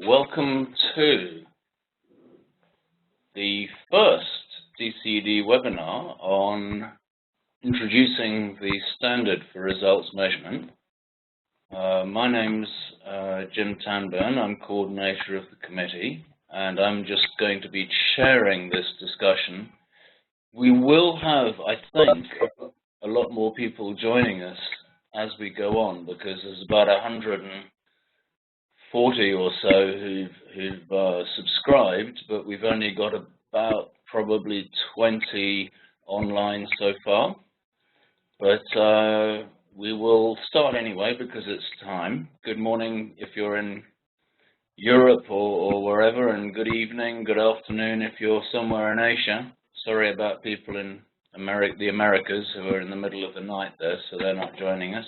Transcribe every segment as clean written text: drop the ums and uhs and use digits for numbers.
welcome to the first DCED webinar on introducing the standard for results measurement. My name's Jim Tanburn. I'm coordinator of the committee, and I'm just going to be chairing this discussion. We will have, I think, a lot more people joining us as we go on, because there's about 140 or so who've subscribed, but we've only got about probably 20 online so far. But we will start anyway because it's time. Good morning if you're in Europe or wherever, and good evening, good afternoon if you're somewhere in Asia. Sorry about people in the Americas who are in the middle of the night there, so they're not joining us.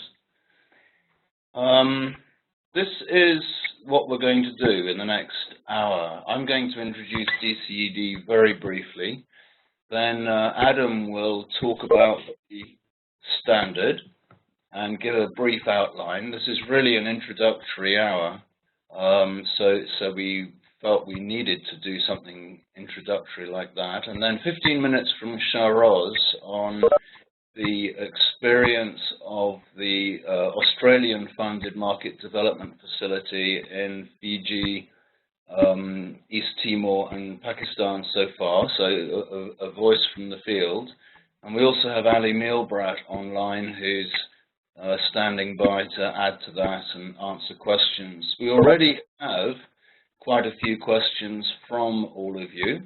This is what we're going to do in the next hour. I'm going to introduce DCED very briefly. Then Adam will talk about the standard and give a brief outline. This is really an introductory hour, so we felt we needed to do something introductory like that. And then 15 minutes from Sharoz on the experience of the Australian-funded market development facility in Fiji, East Timor and Pakistan so far, so a voice from the field. And we also have Ali Milbrat online, who's standing by to add to that and answer questions. We already have quite a few questions from all of you,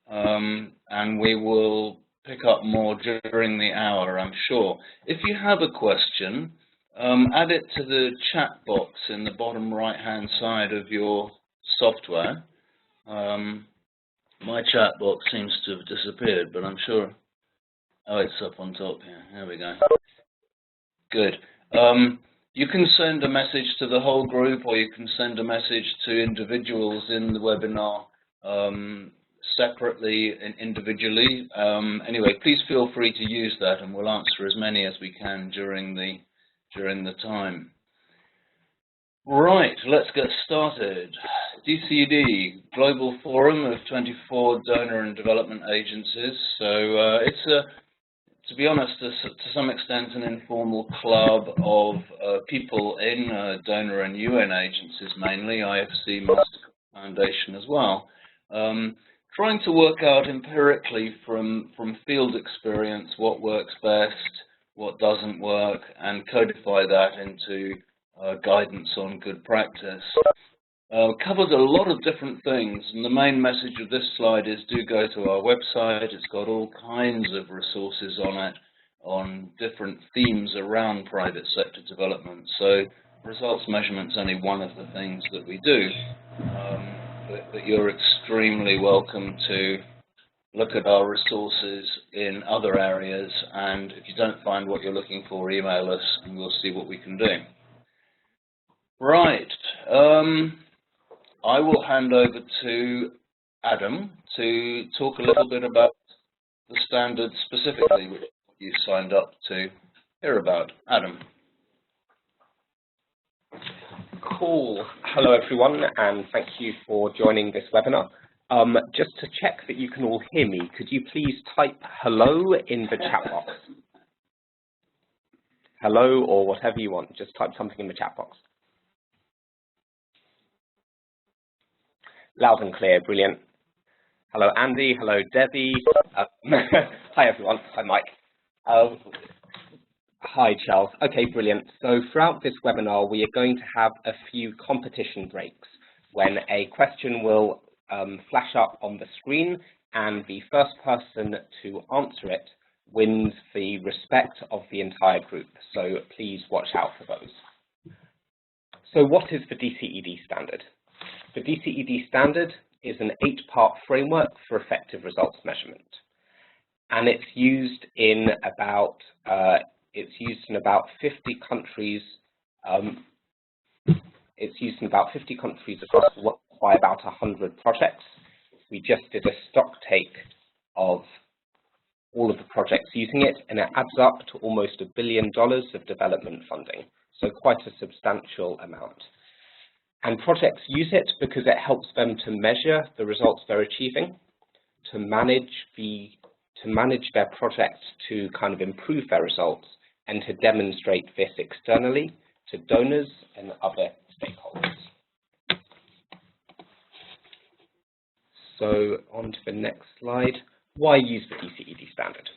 and we will pick up more during the hour, I'm sure. If you have a question, add it to the chat box in the bottom right-hand side of your software. My chat box seems to have disappeared, but I'm sure. Oh, it's up on top here. There we go. Good. You can send a message to the whole group, or you can send a message to individuals in the webinar separately and individually. Anyway, please feel free to use that, and we'll answer as many as we can during the time. Right, let's get started. DCED, Global Forum of 24 donor and development agencies. So it's to be honest, to some extent, an informal club of people in donor and UN agencies, mainly IFC, Mastercard Foundation as well, trying to work out empirically from field experience what works best, what doesn't work, and codify that into guidance on good practice. Covers a lot of different things, and the main message of this slide is do go to our website. It's got all kinds of resources on it, on different themes around private sector development. So results measurement is only one of the things that we do, but you're extremely welcome to look at our resources in other areas, and if you don't find what you're looking for, email us and we'll see what we can do. Right. I will hand over to Adam to talk a little bit about the standard specifically, which you signed up to hear about. Adam. Cool. Hello, everyone, and thank you for joining this webinar. Just to check that you can all hear me, could you please type hello in the chat box? Hello, or whatever you want. Just type something in the chat box. Loud and clear, brilliant. Hello, Andy. Hello, Debbie. Hi, everyone. Hi, Mike. Hi, Charles. Okay, brilliant. So throughout this webinar, we are going to have a few competition breaks when a question will flash up on the screen, and the first person to answer it wins the respect of the entire group. So please watch out for those. So what is the DCED standard? The DCED standard is an 8-part framework for effective results measurement, and it's used in about 50 countries. It's used in about 50 countries across the world by about 100 projects. We just did a stock take of all of the projects using it, and it adds up to almost $1 billion of development funding, so quite a substantial amount. And projects use it because it helps them to measure the results they're achieving, to manage their projects to kind of improve their results, and to demonstrate this externally to donors and other stakeholders. So on to the next slide. Why use the DCED standard?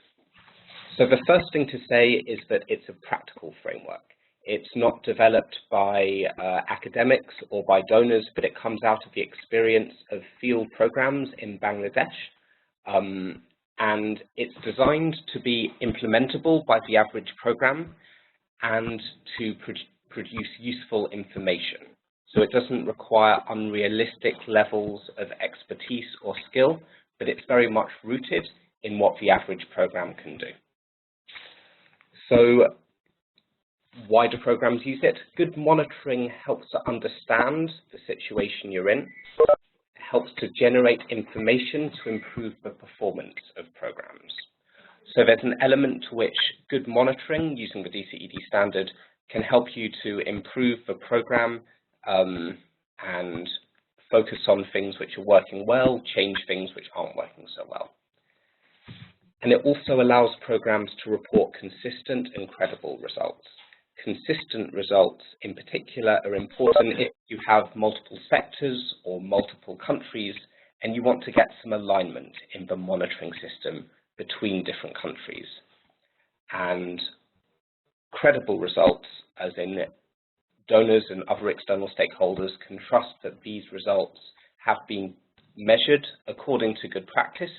So the first thing to say is that it's a practical framework. It's not developed by academics or by donors, but it comes out of the experience of field programs in Bangladesh. And it's designed to be implementable by the average program and to produce useful information. So it doesn't require unrealistic levels of expertise or skill, but it's very much rooted in what the average program can do. So why do programs use it? Good monitoring helps to understand the situation you're in. It helps to generate information to improve the performance of programs. So there's an element to which good monitoring using the DCED standard can help you to improve the program and focus on things which are working well, change things which aren't working so well. And it also allows programs to report consistent and credible results. Consistent results in particular are important if you have multiple sectors or multiple countries and you want to get some alignment in the monitoring system between different countries. And credible results, as in donors and other external stakeholders, can trust that these results have been measured according to good practice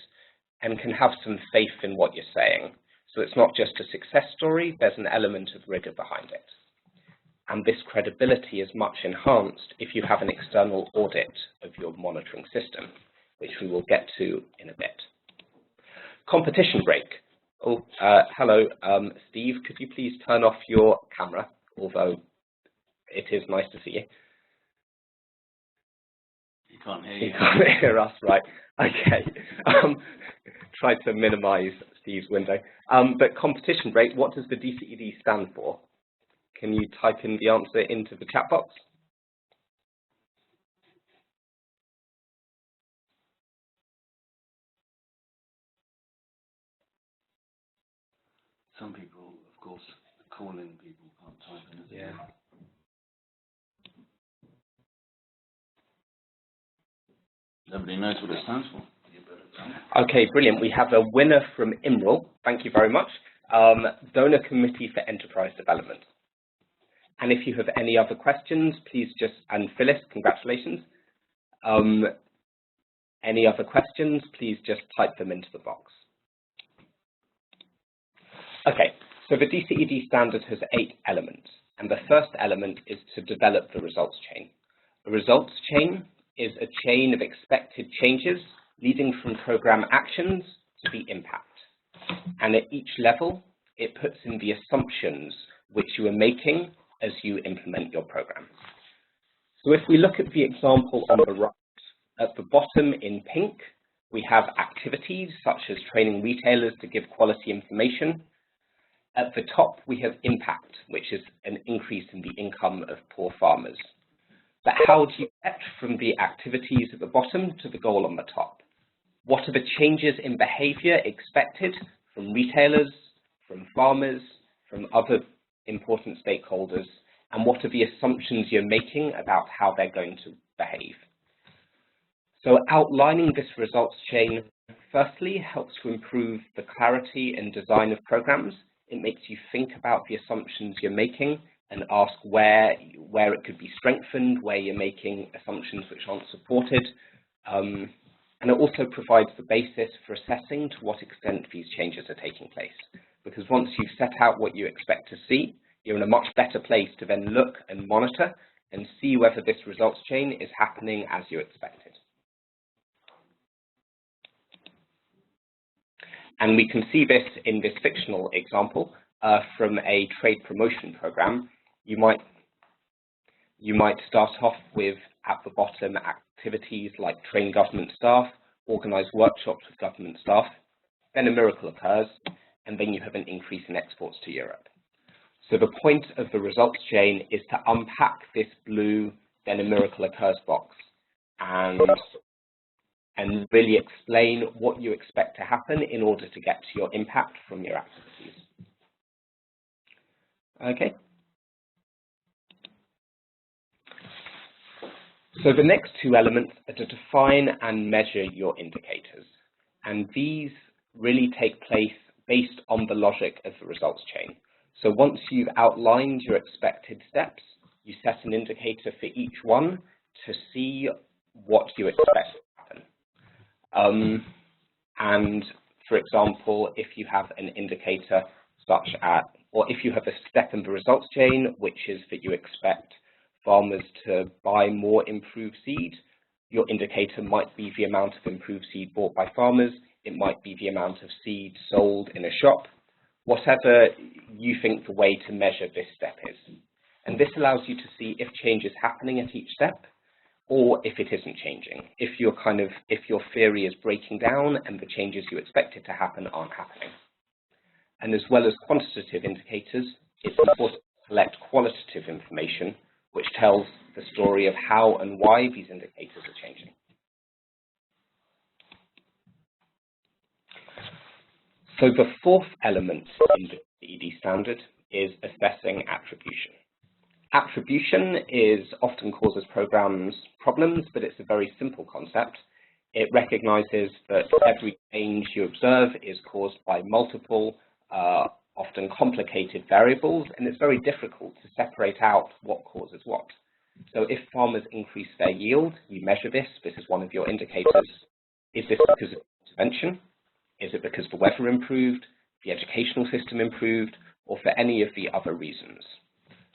and can have some faith in what you're saying. So it's not just a success story, there's an element of rigor behind it. And this credibility is much enhanced if you have an external audit of your monitoring system, which we will get to in a bit. Competition break. Oh, hello, Steve, could you please turn off your camera, although it is nice to see you. You can't hear you. You can't hear us, right? Okay. Try to minimize Steve's window. But competition break, what does the DCED stand for? Can you type in the answer into the chat box? Some people, of course, calling people can't type in. Yeah. Nobody knows what it stands for. Okay, brilliant. We have a winner from IMRL. Thank you very much. Donor Committee for Enterprise Development. And if you have any other questions, please just, and Phyllis, congratulations. Any other questions, please just type them into the box. Okay, so the DCED standard has 8 elements, and the first element is to develop the results chain. A results chain is a chain of expected changes leading from program actions to the impact. And at each level, it puts in the assumptions which you are making as you implement your program. So if we look at the example on the right, at the bottom in pink, we have activities such as training retailers to give quality information. At the top, we have impact, which is an increase in the income of poor farmers. But how do you get from the activities at the bottom to the goal on the top? What are the changes in behavior expected from retailers, from farmers, from other important stakeholders, and what are the assumptions you're making about how they're going to behave? So outlining this results chain, firstly, helps to improve the clarity and design of programs. It makes you think about the assumptions you're making and ask where it could be strengthened, where you're making assumptions which aren't supported. And it also provides the basis for assessing to what extent these changes are taking place. Because once you've set out what you expect to see, you're in a much better place to then look and monitor and see whether this results chain is happening as you expected. And we can see this in this fictional example from a trade promotion program. You might start off with, at the bottom, activities like train government staff, organize workshops with government staff, then a miracle occurs, and then you have an increase in exports to Europe. So the point of the results chain is to unpack this blue then a miracle occurs box, and really explain what you expect to happen in order to get to your impact from your activities. Okay. So the next two elements are to define and measure your indicators. And these really take place based on the logic of the results chain. So once you've outlined your expected steps, you set an indicator for each one to see what you expect to happen. And for example, if you have an indicator such as, or if you have a step in the results chain, which is that you expect farmers to buy more improved seed, your indicator might be the amount of improved seed bought by farmers, it might be the amount of seed sold in a shop, whatever you think the way to measure this step is. And this allows you to see if change is happening at each step, or if it isn't changing, if your theory is breaking down and the changes you expected to happen aren't happening. And as well as quantitative indicators, it's important to collect qualitative information, which tells the story of how and why these indicators are changing. So the fourth element in the DCED standard is assessing attribution. Attribution often causes programs problems, but it's a very simple concept. It recognizes that every change you observe is caused by multiple, often complicated variables, and it's very difficult to separate out what causes what. So if farmers increase their yield, you measure this. This is one of your indicators. Is this because of intervention? Is it because the weather improved, the educational system improved, or for any of the other reasons?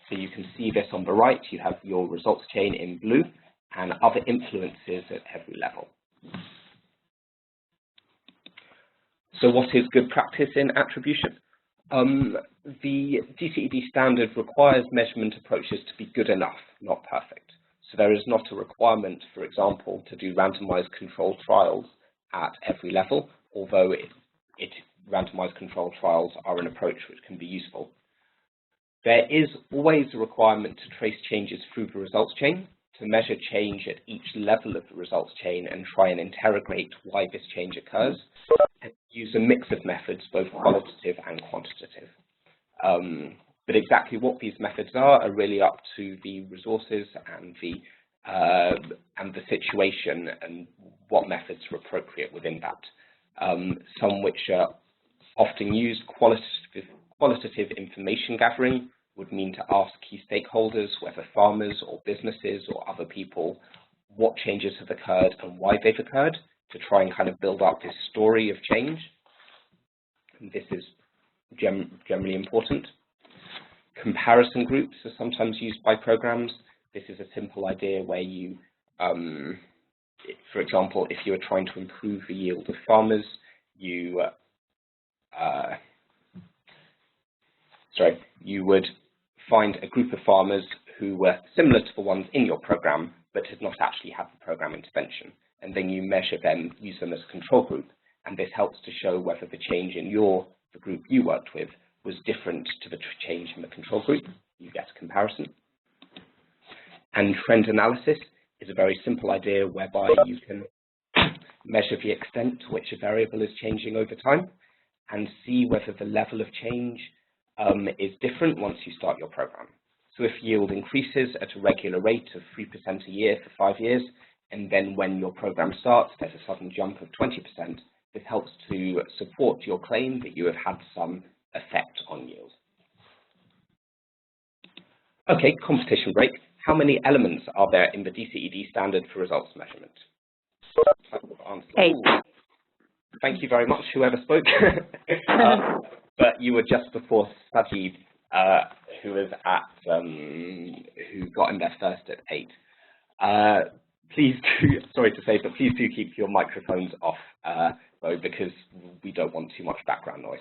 So you can see this on the right. You have your results chain in blue and other influences at every level. So what is good practice in attribution? The DCED standard requires measurement approaches to be good enough, not perfect. So there is not a requirement, for example, to do randomized controlled trials at every level, although randomized controlled trials are an approach which can be useful. There is always a requirement to trace changes through the results chain, to measure change at each level of the results chain and try and interrogate why this change occurs, and use a mix of methods, both qualitative and quantitative. But exactly what these methods are really up to the resources and the situation and what methods are appropriate within that. Some which are often used, qualitative information gathering, would mean to ask key stakeholders, whether farmers or businesses or other people, what changes have occurred and why they've occurred, to try and kind of build up this story of change. And this is generally important. Comparison groups are sometimes used by programs. This is a simple idea where you, for example, if you are trying to improve the yield of farmers, you would find a group of farmers who were similar to the ones in your program, but had not actually had the program intervention. And then you measure them, use them as a control group. And this helps to show whether the change in the group you worked with was different to the change in the control group. You get a comparison. And trend analysis is a very simple idea whereby you can measure the extent to which a variable is changing over time and see whether the level of change is different once you start your program. So if yield increases at a regular rate of 3% a year for 5 years, and then when your program starts, there's a sudden jump of 20%, this helps to support your claim that you have had some effect on yield. Okay, competition break. How many elements are there in the DCED standard for results measurement? Eight. Thank you very much, whoever spoke. But you were just before Sajid, who was who got in there first at 8. Please do, sorry to say, but please do keep your microphones off, though, because we don't want too much background noise.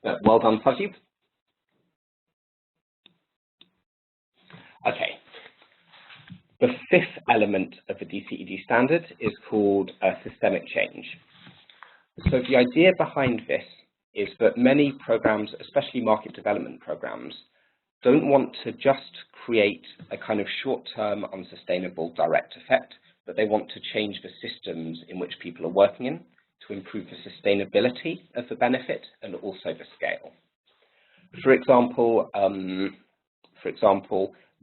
But well done, Sajid. Okay. The fifth element of the DCED standard is called systemic change. So the idea behind this is that many programs, especially market development programs, don't want to just create a kind of short-term unsustainable direct effect, but they want to change the systems in which people are working in to improve the sustainability of the benefit and also the scale. For example,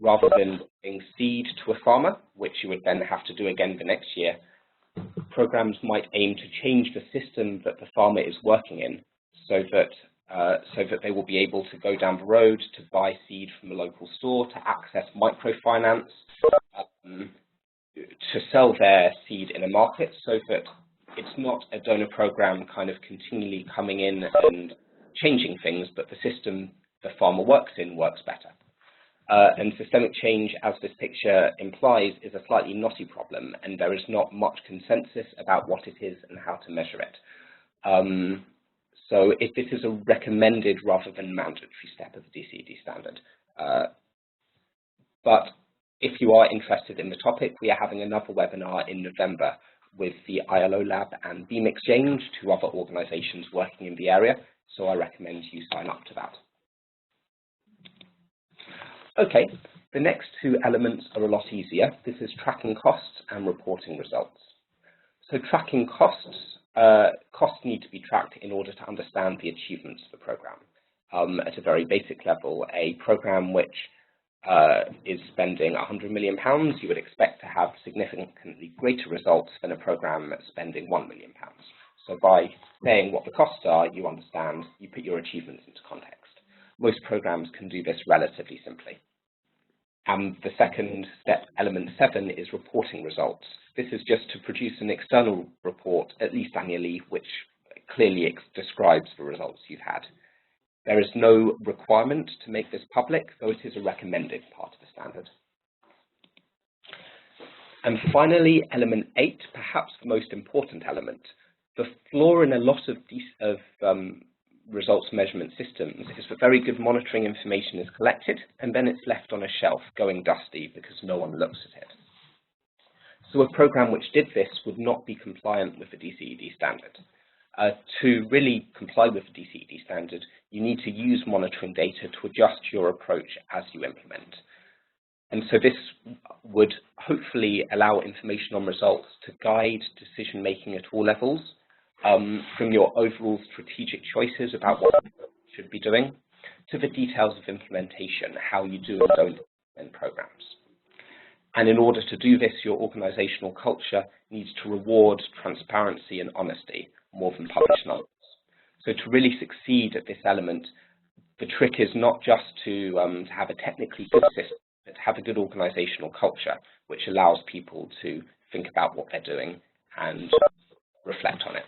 rather than giving seed to a farmer, which you would then have to do again the next year, programs might aim to change the system that the farmer is working in so that they will be able to go down the road to buy seed from a local store, to access microfinance, to sell their seed in a market, so that it's not a donor program kind of continually coming in and changing things, but the system the farmer works in works better. And systemic change, as this picture implies, is a slightly knotty problem, and there is not much consensus about what it is and how to measure it. So this is a recommended rather than mandatory step of the DCED standard. But if you are interested in the topic, we are having another webinar in November with the ILO Lab and Beam Exchange, two other organizations working in the area, so I recommend you sign up to that. Okay, the next two elements are a lot easier. This is tracking costs and reporting results. So tracking costs, costs need to be tracked in order to understand the achievements of the program. At a very basic level, a program which is spending £100 million, you would expect to have significantly greater results than a program spending £1 million. So by saying what the costs are, you understand, you put your achievements into context. Most programs can do this relatively simply. And the second step, element 7, is reporting results. This is just to produce an external report, at least annually, which clearly describes the results you've had. There is no requirement to make this public, though it is a recommended part of the standard. And finally, element 8, perhaps the most important element. The flaw in a lot of results measurement systems is that very good monitoring information is collected and then it's left on a shelf going dusty because no one looks at it. So a program which did this would not be compliant with the DCED standard. To really comply with the DCED standard, you need to use monitoring data to adjust your approach as you implement. And so this would hopefully allow information on results to guide decision making at all levels, from your overall strategic choices about what you should be doing, to the details of implementation, how you do and don't implement programs. And in order to do this, your organizational culture needs to reward transparency and honesty more than publish numbers. So to really succeed at this element, the trick is not just to have a technically good system, but to have a good organizational culture, which allows people to think about what they're doing and reflect on it.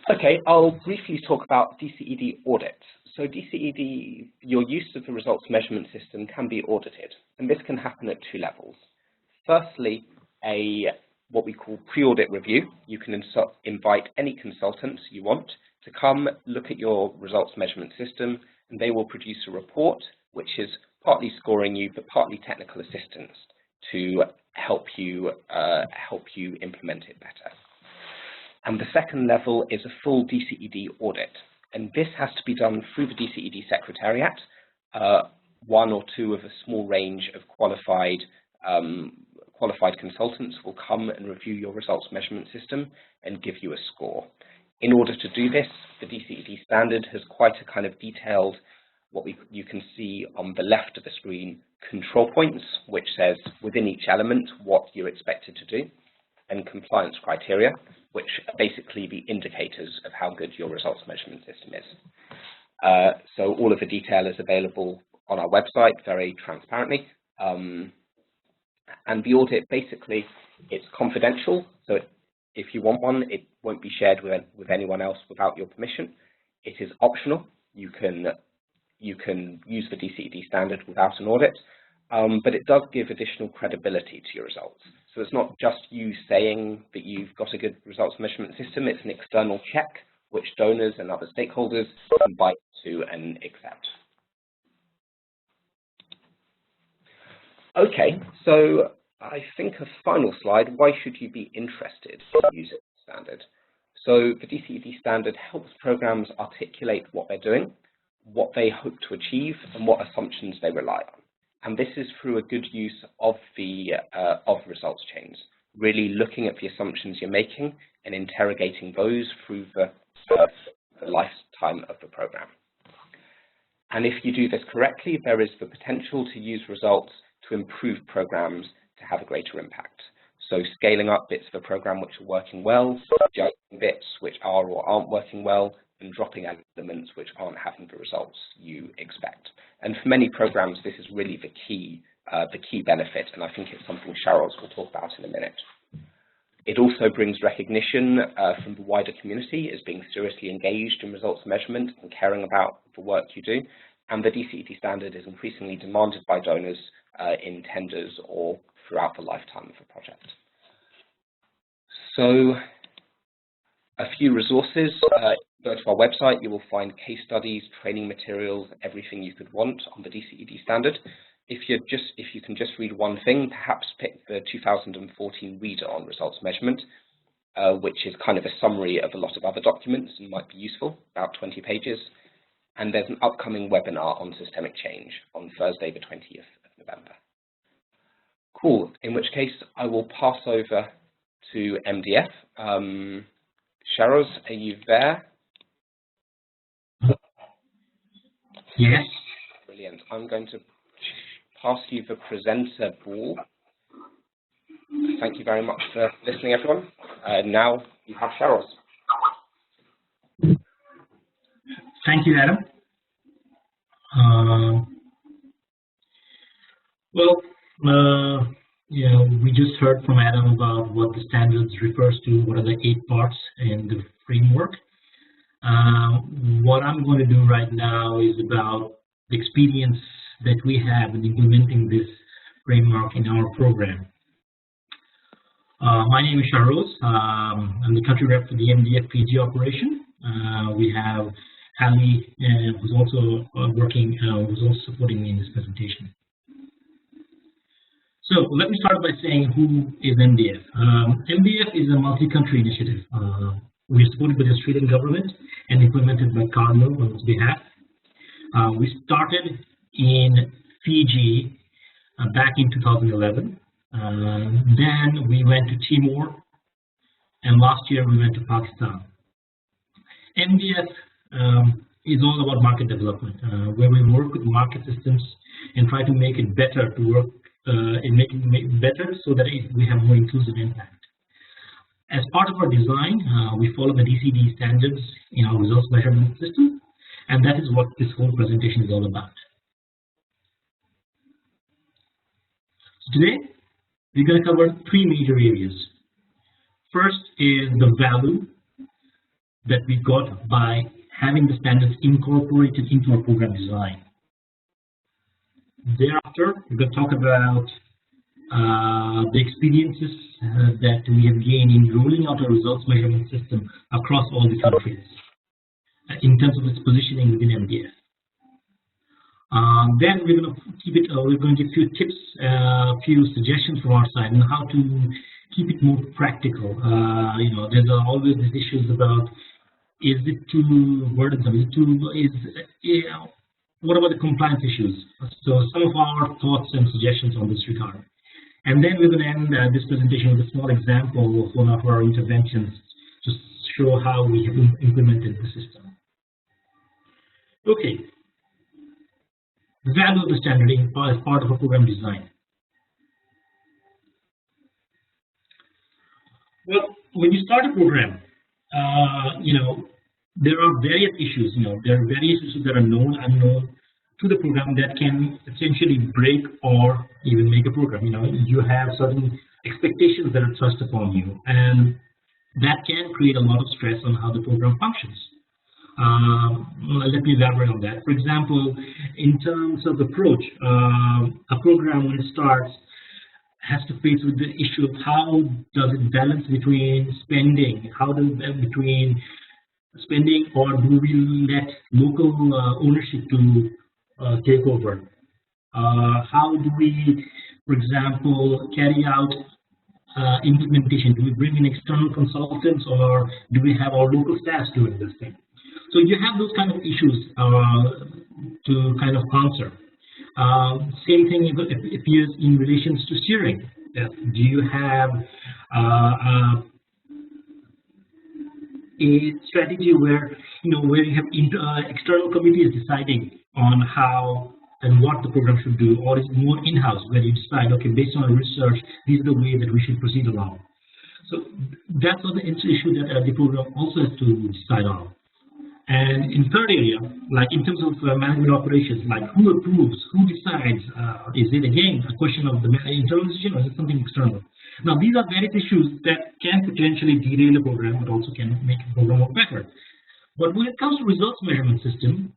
Okay, I'll briefly talk about DCED audit. So DCED, your use of the results measurement system can be audited, and this can happen at two levels. Firstly, what we call pre-audit review. You can invite any consultants you want to come look at your results measurement system, and they will produce a report which is partly scoring you, but partly technical assistance to help you implement it better. And the second level is a full DCED audit. And this has to be done through the DCED Secretariat. One or two of a small range of qualified consultants will come and review your results measurement system and give you a score. In order to do this, the DCED standard has quite a kind of detailed, you can see on the left of the screen, control points, which says within each element what you're expected to do, and compliance criteria, which are basically the indicators of how good your results measurement system is. So all of the detail is available on our website very transparently. And the audit, basically, it's confidential. So if you want one, it won't be shared with anyone else without your permission. It is optional. You can use the DCED standard without an audit, but it does give additional credibility to your results. So it's not just you saying that you've got a good results measurement system, it's an external check which donors and other stakeholders can buy into and accept. Okay, so I think a final slide, why should you be interested in using the standard? So the DCED standard helps programs articulate what they're doing, what they hope to achieve, and what assumptions they rely on. And this is through a good use of the results chains, really looking at the assumptions you're making and interrogating those through the lifetime of the program. And if you do this correctly, there is the potential to use results to improve programs to have a greater impact. So scaling up bits of the program which are working well, judging bits which are or aren't working well, and dropping elements which aren't having the results you expect. And for many programs, this is really the key benefit, and I think it's something Charles will talk about in a minute. It also brings recognition from the wider community as being seriously engaged in results measurement and caring about the work you do. And the DCED standard is increasingly demanded by donors in tenders or throughout the lifetime of a project. So a few resources. Go to our website, you will find case studies, training materials, everything you could want on the DCED standard. If you can just read one thing, perhaps pick the 2014 reader on results measurement, which is kind of a summary of a lot of other documents and might be useful, about 20 pages. And there's an upcoming webinar on systemic change on Thursday, the 20th of November. Cool, in which case I will pass over to MDF. Sharoz, are you there? Yes. Brilliant. I'm going to pass you the presenter ball. Thank you very much for listening, everyone. Now you have Sharoz. Thank you, Adam. We just heard from Adam about what the standards refers to, what are the 8 parts in the framework. What I'm going to do right now is about the experience that we have in implementing this framework in our program. My name is Sharoz. I'm the country rep for the MDF PG operation. We have Ali, who's also who's also supporting me in this presentation. So let me start by saying who is MDF. MDF is a multi-country initiative. We are supported by the Australian government and implemented by Carlo on its behalf. We started in Fiji back in 2011. Then we went to Timor, and last year we went to Pakistan. MDF is all about market development, where we work with market systems and try to make it better to work make it better so that we have more inclusive impact. As part of our design, we follow the DCED standards in our results measurement system, and that is what this whole presentation is all about. So today, we're going to cover 3 major areas. First is the value that we got by having the standards incorporated into our program design. Thereafter, we're going to talk about the experiences that we have gained in rolling out a results measurement system across all the countries in terms of its positioning within MDF. Then we're going to we're going to give you tips, a few suggestions from our side on how to keep it more practical. There's always these issues about, is it too burdensome? What about the compliance issues? So some of our thoughts and suggestions on this regard. And then we're going to end this presentation with a small example of one of our interventions to show how we have implemented the system. Okay. The value of the standard as part of a program design. Well, when you start a program, there are various issues. There are various issues that are known, unknown to the program that can essentially break or even make a program. You have certain expectations that are thrust upon you, and that can create a lot of stress on how the program functions. Let me elaborate on that. For example, in terms of approach, a program when it starts has to face with the issue of how does it balance between spending, between spending, or do we let local ownership to take over? How do we, for example, carry out implementation? Do we bring in external consultants, or do we have our local staff doing this thing? So you have those kind of issues to kind of answer. Same thing appears in relations to steering. Do you have a strategy where where you have external committees deciding on how and what the program should do, or is it more in-house where you decide, okay, based on our research, this is the way that we should proceed along? So that's the issue that the program also has to decide on. And in third area, like in terms of management operations, like who approves, who decides, is it again a question of the internal decision, or is it something external? Now, these are various issues that can potentially derail a program, but also can make a program work better. But when it comes to results measurement system,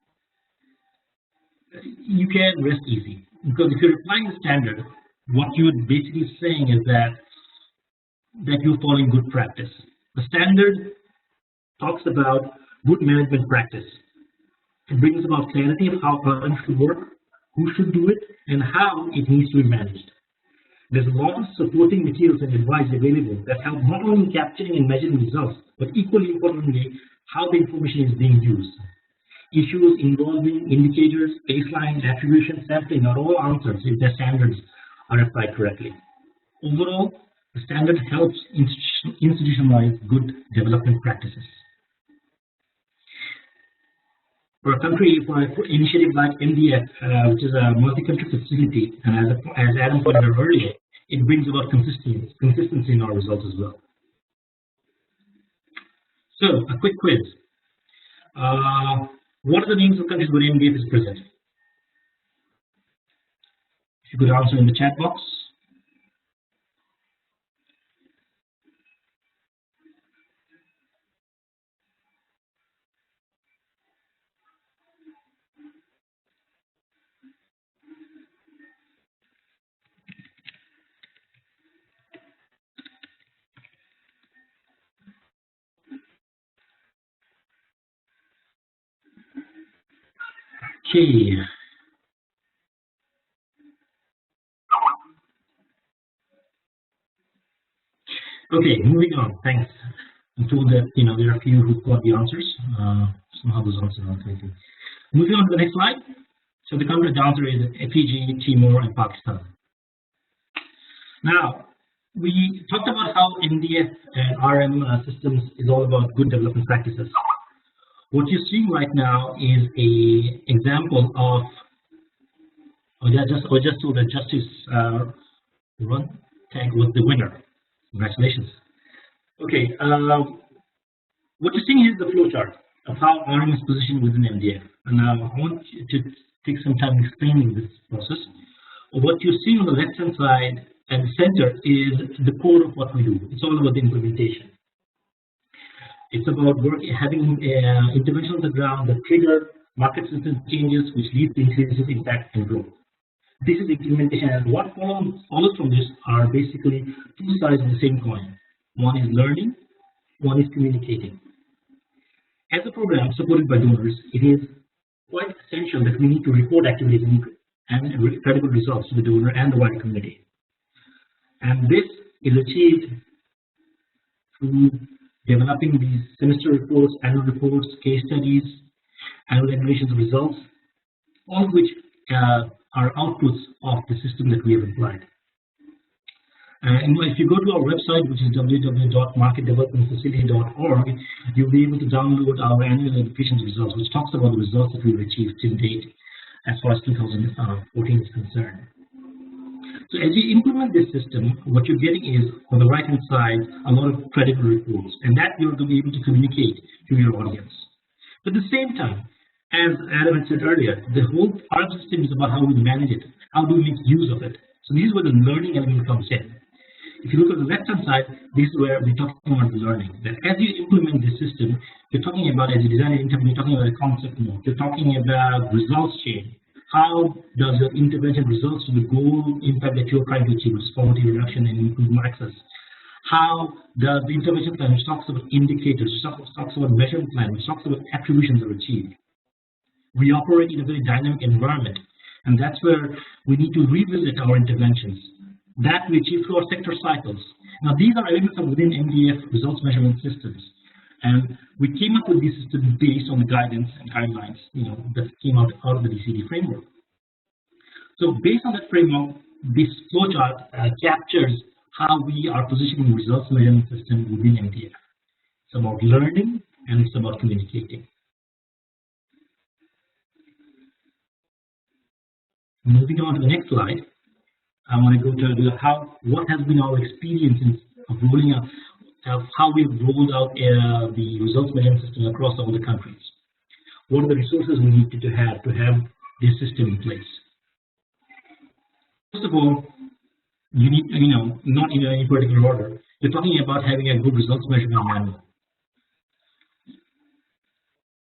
you can rest easy, because if you're applying the standard, what you're basically saying is that you're following good practice. The standard talks about good management practice. It brings about clarity of how program should work, who should do it, and how it needs to be managed. There's a lot of supporting materials and advice available that help not only in capturing and measuring results, but equally importantly, how the information is being used. Issues involving indicators, baseline, attribution, sampling are all answers if the standards are applied correctly. Overall, the standard helps institutionalize good development practices. For a country, for an initiative like MDF, which is a multi-country facility, and as Adam pointed out earlier, it brings about consistency in our results as well. So, a quick quiz. What are the names of countries where MDF is present? If you could answer in the chat box. Okay. Okay, moving on. Thanks. I'm told that there are a few who got the answers. Somehow those answers aren't connected. Moving on to the next slide. So the country answer is Fiji, Timor, and Pakistan. Now, we talked about how MDF and RM systems is all about good development practices. What you're seeing right now is an example of, just so that Justice Run Tag was the winner. Congratulations. Okay, what you're seeing here is the flowchart of how RM is positioned within MDF. And now I want you to take some time explaining this process. What you're seeing on the left-hand side and the center is the core of what we do. It's all about the implementation. It's about having intervention on the ground that trigger market system changes, which lead to increases in impact and growth. This is implementation, and what follows from this are basically two sides of the same coin. One is learning, one is communicating. As a program supported by donors, it is quite essential that we need to report activities and credible results to the donor and the wider community. And this is achieved through developing these semester reports, annual reports, case studies, annual evaluations of results, all of which are outputs of the system that we have applied. And if you go to our website, which is www.marketdevelopmentfacility.org, you'll be able to download our annual education results, which talks about the results that we've achieved to date as far as 2014 is concerned. So as you implement this system, what you're getting is, on the right-hand side, a lot of credible reports, and that you're going to be able to communicate to your audience. But at the same time, as Adam had said earlier, the whole RM system is about how we manage it, how do we make use of it. So this is where the learning element comes in. If you look at the left-hand side, this is where we're talking about the learning. That as you implement this system, you're talking about, as you design an intervention, you're talking about a concept mode, you're talking about results chain. How does your intervention results to the goal impact that you're trying to achieve, which is poverty reduction and improved access? How does the intervention plan, which talks about indicators, which talks about measurement plan, which talks about attributions, are achieved? We operate in a very dynamic environment, and that's where we need to revisit our interventions. That we achieve through our sector cycles. Now, these are elements of within MDF results measurement systems, and we came up with these systems based on the guidance and guidelines, that came out of the DCED framework. So, based on that framework, this flowchart captures how we are positioning results measurement system within MDF. It's about learning and it's about communicating. Moving on to the next slide, I want to go to what has been our experience of rolling out, of how we've rolled out the results measurement system across all the countries. What are the resources we need to have this system in place? First of all, you need, not in any particular order, you're talking about having a good results measurement manual.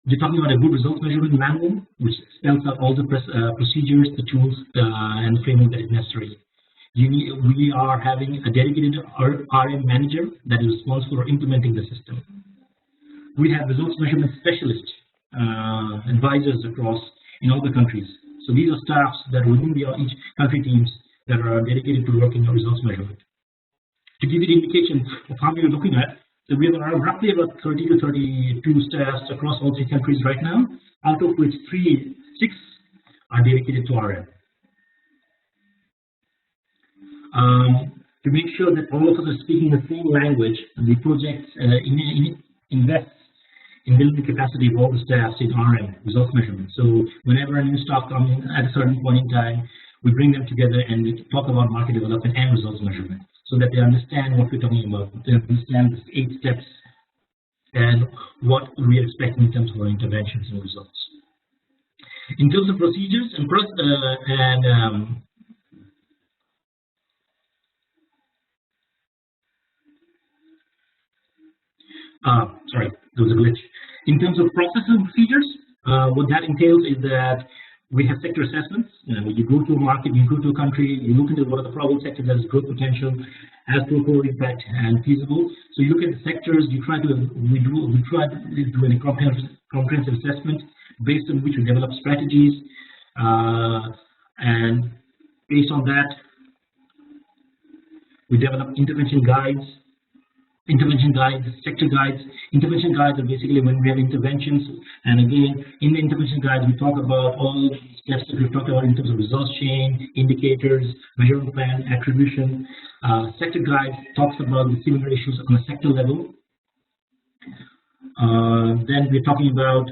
You're talking about a good results measurement manual, which spells out all the procedures, the tools, and the framework that is necessary. We are having a dedicated RM manager that is responsible for implementing the system. We have results measurement specialists, advisors across in all the countries. So these are staffs that are within each country teams that are dedicated to working on results measurement. To give you the indication of how many we're looking at, so we have roughly about 30 to 32 staffs across all 3 countries right now, out of which 6 are dedicated to RM. To make sure that all of us are speaking the same language, the project invests in building the capacity of all the staffs in RM, results measurement. So whenever a new staff comes in at a certain point in time, we bring them together and we talk about market development and results measurement, so that they understand what we're talking about, they understand the 8 steps and what we are expecting in terms of our interventions and results. In terms of procedures sorry, there was a glitch. In terms of processes and procedures, what that entails is that we have sector assessments. You go to a market, you go to a country, you look into what are the probable sectors that has growth potential, has proposed impact, and feasible. So you look at the sectors. We try to do a comprehensive assessment based on which we develop strategies, and based on that, we develop intervention guides. Sector guides. Intervention guides are basically when we have interventions, and again, in the intervention guides, we talk about all the steps that we've talked about in terms of results chain, indicators, measurement plan, attribution. Sector guide talks about the similar issues on a sector level. Then we're talking about,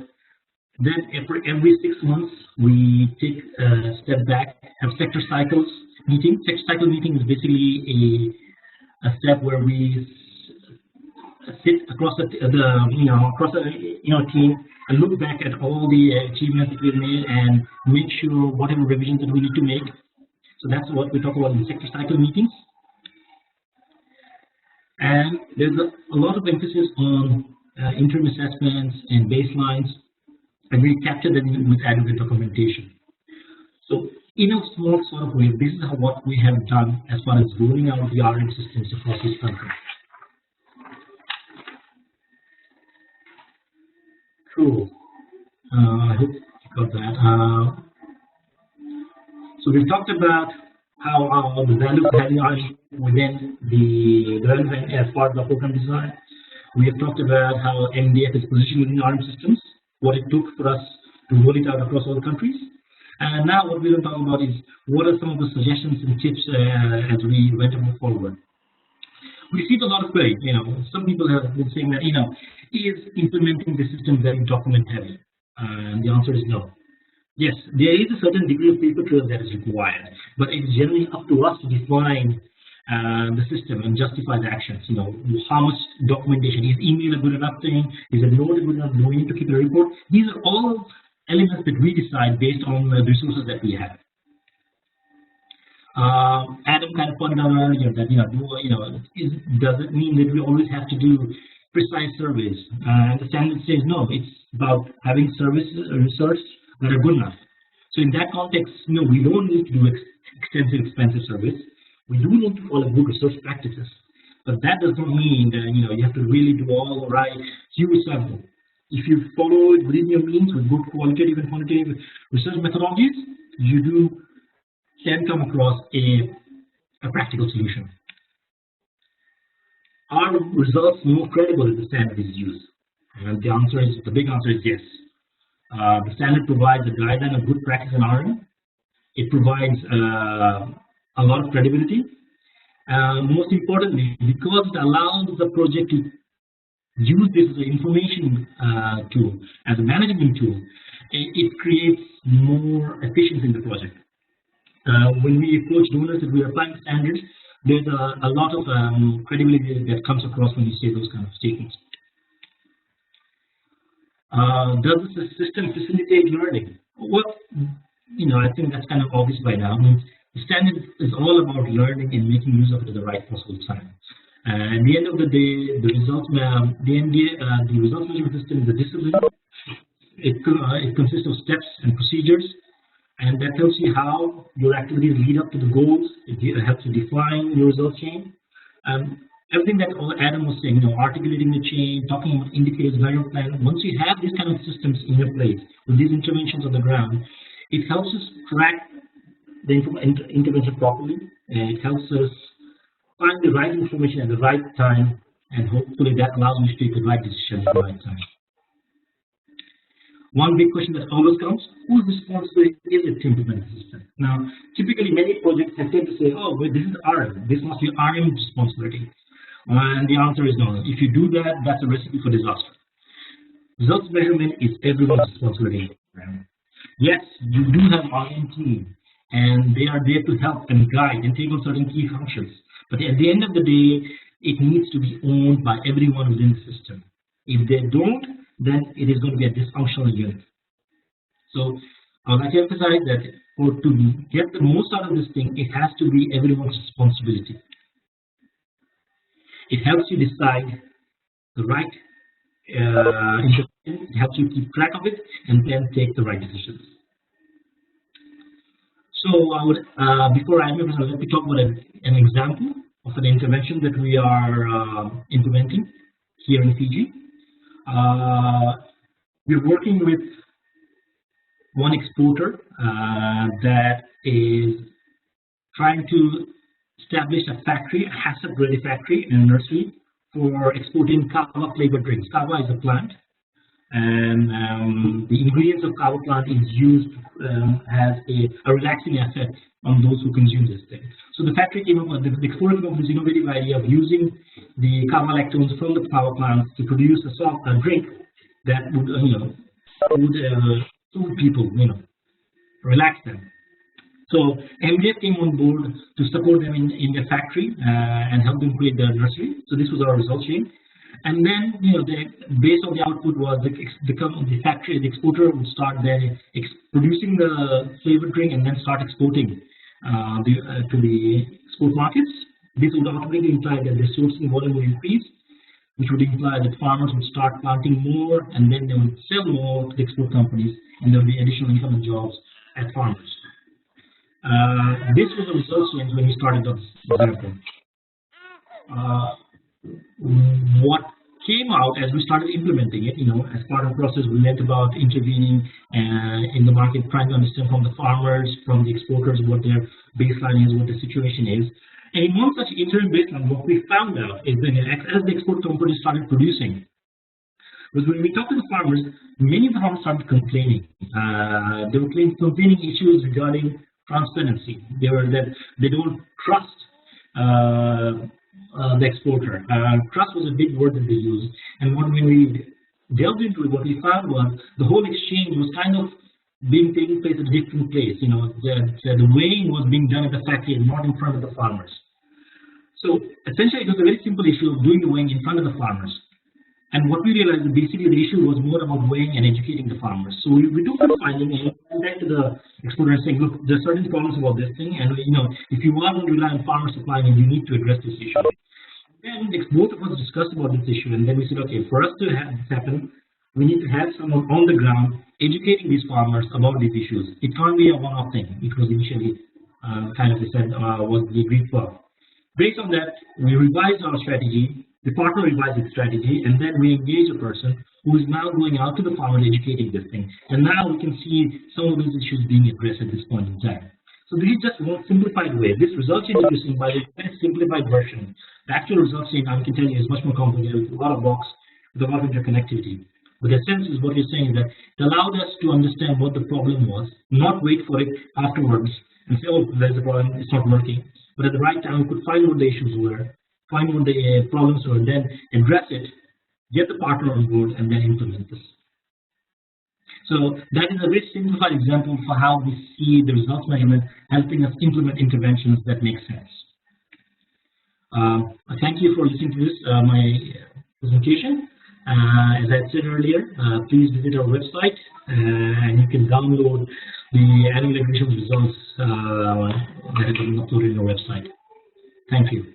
every 6 months, we take a step back, have sector cycles meeting. Sector cycle meeting is basically a step where we sit across the team and look back at all the achievements that we've made and make sure whatever revisions that we need to make. So that's what we talk about in sector cycle meetings. And there's a lot of emphasis on interim assessments and baselines, and we capture them with adequate documentation. So in a small sort of way, this is what we have done as far as rolling out the RM systems across this country. Cool. I hope you got that. So we've talked about how the value of having RM within the development as part of the program design. We have talked about how MDF is positioned within RM systems, what it took for us to roll it out across all the countries. And now what we're going to talk about is what are some of the suggestions and tips as we went forward. We received a lot of queries. Some people have been saying that, is implementing the system very document heavy? And the answer is no. Yes, there is a certain degree of paper trail that is required, but it's generally up to us to define the system and justify the actions. How much documentation? Is email a good enough thing? Is a note a good enough? Do we need to keep a report? These are all elements that we decide based on the resources that we have. Adam kind of pointed out earlier that does it mean that we always have to do precise surveys? The standard says no. It's about having services research that are good enough. So in that context, we don't need to do extensive, expensive surveys. We do need to follow good research practices, but that does not mean that you have to really do all the right huge sample. If you follow it within your means with good qualitative and quantitative research methodologies, you can come across a a practical solution. Are results more credible if the standard is used? And the big answer is yes. The standard provides a guideline of good practice in RM. It provides a lot of credibility. Most importantly, because it allows the project to use this as an information tool, as a management tool, it creates more efficiency in the project. When we approach donors that we are applying standards, there's a lot of credibility that comes across when you say those kind of statements. Does the system facilitate learning? Well, I think that's kind of obvious by now. I mean, the standard is all about learning and making use of it at the right possible time. At the end of the day, the results management system is a discipline. It consists of steps and procedures, and that tells you how your activities lead up to the goals. It helps you define your result chain. Everything that Adam was saying, articulating the chain, talking about indicators, variable plan. Once you have these kind of systems in your place with these interventions on the ground, it helps us track the intervention properly, and it helps us find the right information at the right time, and hopefully that allows me to take the right decision at the right time. One big question that always comes: whose responsibility is it to implement the system? Now, typically many projects tend to say, oh, well, this is RM, this must be RM's responsibility. And the answer is no. If you do that, that's a recipe for disaster. Results measurement is everyone's responsibility. Yes, you do have RM team, and they are there to help and guide and take on certain key functions. But at the end of the day, it needs to be owned by everyone within the system. If they don't, then it is going to be a dysfunctional unit. So I would like to emphasize that to get the most out of this thing, it has to be everyone's responsibility. It helps you decide the right intervention, it helps you keep track of it, and then take the right decisions. So I would, before I move on, let me talk about an example of an intervention that we are implementing here in Fiji. We're working with one exporter that is trying to establish a factory, a HACCP-ready factory and a nursery for exporting kava flavored drinks. Kava is a plant, and the ingredients of kava plant is used as a relaxing effect on those who consume this thing. So the factory came up with, the exporter came up with this innovative idea of using the kava lactones from the kava plants to produce a drink that would, soothe people, relax them. So MDF came on board to support them in their factory and help them create their nursery. So this was our result chain. And then, based on the output was the factory, the exporter would start then producing the flavored drink and then start exporting to the export markets. This would automatically imply that the sourcing volume will increase, which would imply that farmers would start planting more, and then they would sell more to the export companies, and there would be additional income and jobs at farmers. This was a result change when we started this example. What came out as we started implementing it, as part of the process, we learned about intervening in the market, trying to understand from the farmers, from the exporters, what their baseline is, what the situation is. And in one such interim baseline, what we found out is that as the export companies started producing, was when we talked to the farmers, many of the farmers started complaining. They were complaining issues regarding transparency. They were that they don't trust the exporter. Trust was a big word that they used. And when we delved into it, what we found was the whole exchange was kind of being taking place at a different place. The weighing was being done at the factory and not in front of the farmers. So essentially, it was a very simple issue of doing the weighing in front of the farmers. And what we realized is basically the issue was more about weighing and educating the farmers. So we do some finding and went back to the exporter and saying, look, there's certain problems about this thing, and if you want to rely on farmer supplying, you need to address this issue. And both of us discussed about this issue, and then we said, okay, for us to have this happen, we need to have someone on the ground educating these farmers about these issues. It can't be a one-off thing. It was initially was the agreed for. Based on that, we revised our strategy. The partner revised its strategy, and then we engage a person who is now going out to the farmers educating this thing. And now we can see some of these issues being addressed at this point in time. So this is just one simplified way. This results in introducing by the best simplified version. The actual results in, I can tell you, is much more complicated with a lot of blocks, with a lot of interconnectivity. But the sense is what you're saying is that it allowed us to understand what the problem was, not wait for it afterwards and say, oh, there's a problem, it's not working. But at the right time, we could find what the issues were, find what the problems were, and then address it, get the partner on board, and then implement this. So that is a very simplified example for how we see the results measurement helping us implement interventions that make sense. Thank you for listening to this, my presentation. As I said earlier, please visit our website and you can download the annual evaluation results that have been uploaded on our website. Thank you.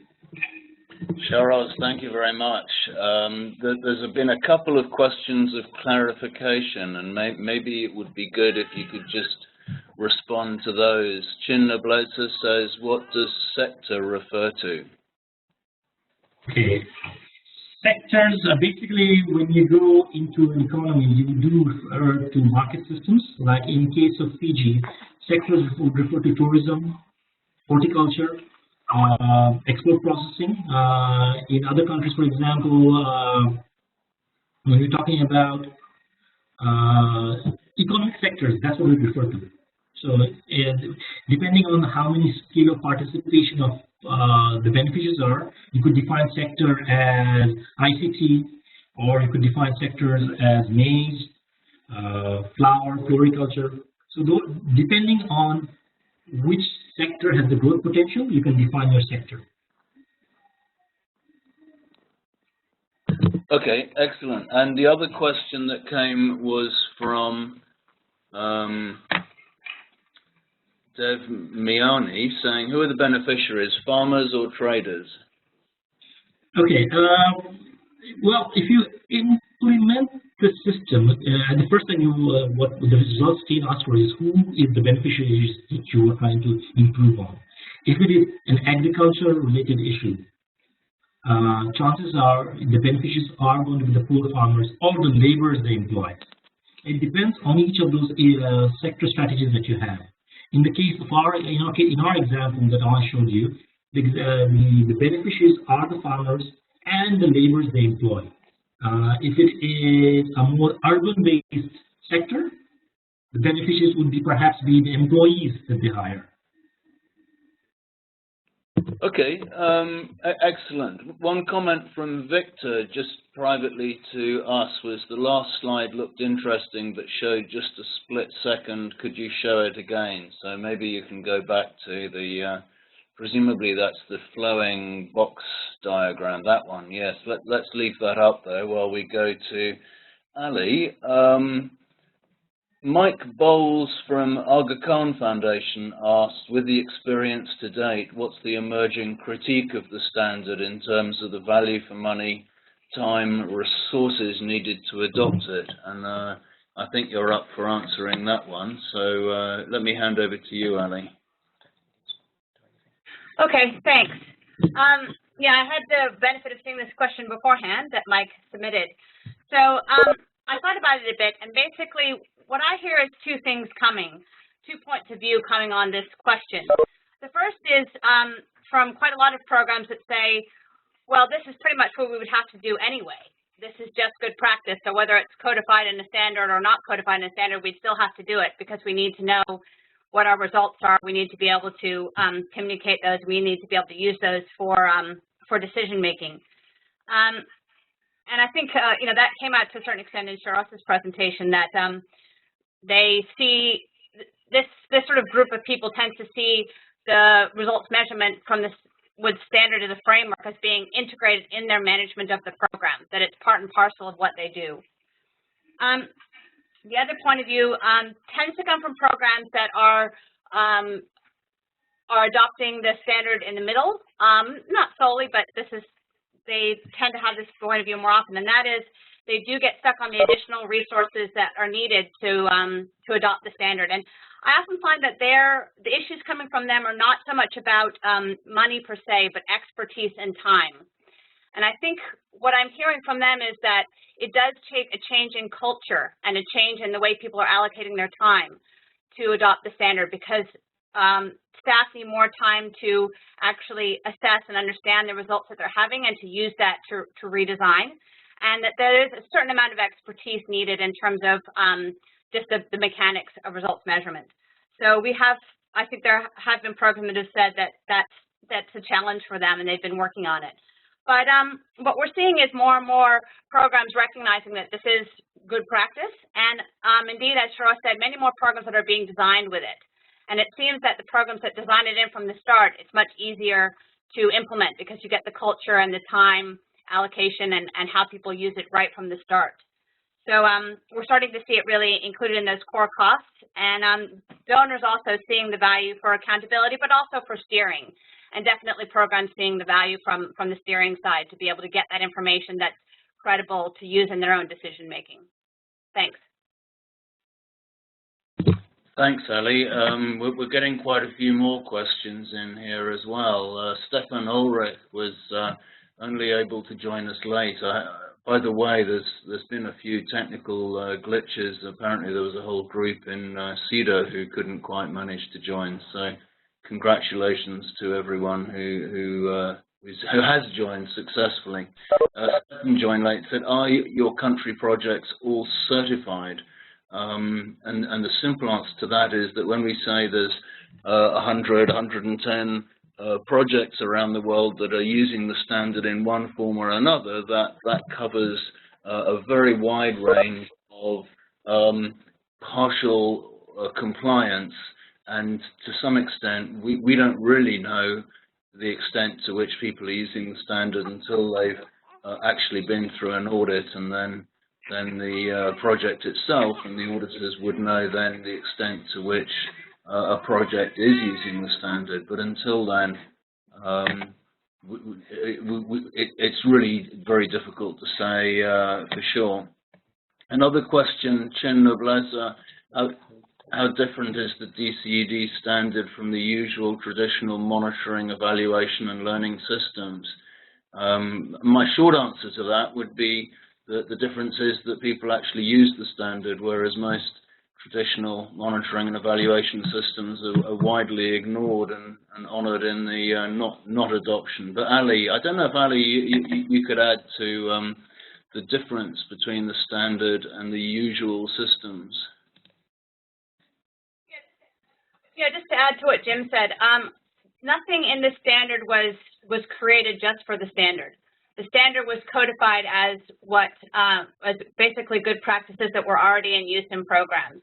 Sharaz, thank you very much. There's been a couple of questions of clarification, and maybe it would be good if you could just respond to those. Chinna Blotzer says, what does sector refer to? Okay. Sectors are basically when you go into an economy, you do refer to market systems. Like in case of Fiji, sectors would refer to tourism, horticulture, export processing. In other countries, for example, when we're talking about economic sectors, that's what we refer to. So depending on how many scale of participation of the beneficiaries are, you could define sector as ICT, or you could define sectors as maize, flour, floriculture. So depending on which sector has the growth potential, you can define your sector. Okay, excellent. And the other question that came was from Dev Miani saying, who are the beneficiaries, farmers or traders? Okay, well, if you implement the system, the first thing what the results team asks for is who is the beneficiaries that you are trying to improve on. If it is an agriculture related issue, chances are the beneficiaries are going to be the poor farmers or the laborers they employ. It depends on each of those sector strategies that you have. In the case of in our example that I showed you, the beneficiaries are the farmers and the laborers they employ. If it is a more urban-based sector, the beneficiaries would perhaps be the employees that they hire. Okay, excellent. One comment from Victor, just privately to us, was the last slide looked interesting but showed just a split second. Could you show it again? So maybe you can go back to the, presumably that's the flowing box diagram, that one. Yes, let's leave that up there while we go to Ali. Mike Bowles from Aga Khan Foundation asked, with the experience to date, what's the emerging critique of the standard in terms of the value for money, time, resources needed to adopt it? And I think you're up for answering that one. So let me hand over to you, Ali. Okay, thanks. Yeah, I had the benefit of seeing this question beforehand that Mike submitted. So I thought about it a bit, and basically what I hear is two things coming, 2 points of view coming on this question. The first is from quite a lot of programs that say, well, this is pretty much what we would have to do anyway. This is just good practice. So whether it's codified in a standard or not codified in a standard, we'd still have to do it because we need to know what our results are. We need to be able to communicate those. We need to be able to use those for decision making. And I think that came out to a certain extent in Sharaz's presentation, that they see this sort of group of people tends to see the results measurement from this with standard as a framework as being integrated in their management of the program, that it's part and parcel of what they do. The other point of view tends to come from programs that are adopting the standard in the middle, not solely, but they tend to have this point of view more often, and that is they do get stuck on the additional resources that are needed to adopt the standard. And I often find that the issues coming from them are not so much about money per se, but expertise and time. And I think what I'm hearing from them is that it does take a change in culture and a change in the way people are allocating their time to adopt the standard, because staff need more time to actually assess and understand the results that they're having and to use that to redesign, and that there is a certain amount of expertise needed in terms of just the mechanics of results measurement. So we have, I think there have been programs that have said that that's a challenge for them, and they've been working on it. But what we're seeing is more and more programs recognizing that this is good practice, and indeed, as Shara said, many more programs that are being designed with it. And it seems that the programs that design it in from the start, it's much easier to implement because you get the culture and the time allocation and how people use it right from the start. So we're starting to see it really included in those core costs, and donors also seeing the value for accountability, but also for steering, and definitely programs seeing the value from the steering side to be able to get that information that's credible to use in their own decision making. Thanks. Thanks, Ali. We're getting quite a few more questions in here as well. Stefan Ulrich was only able to join us late. By the way, there's been a few technical glitches. Apparently there was a whole group in CEDA who couldn't quite manage to join. So congratulations to everyone who has joined successfully. Stefan joined late, said, are your country projects all certified? And the simple answer to that is that when we say there's 100, 110 projects around the world that are using the standard in one form or another, that covers a very wide range of partial compliance, and to some extent we don't really know the extent to which people are using the standard until they've actually been through an audit, and then the project itself and the auditors would know then the extent to which a project is using the standard. But until then, it's really very difficult to say for sure. Another question, Chen Nobleza, how different is the DCED standard from the usual traditional monitoring, evaluation and learning systems? My short answer to that would be that the difference is that people actually use the standard, whereas most traditional monitoring and evaluation systems are widely ignored and honoured in the not adoption. But Ali, I don't know if Ali, you could add to the difference between the standard and the usual systems. Yeah, just to add to what Jim said, nothing in the standard was created just for the standard. The standard was codified as as basically good practices that were already in use in programs.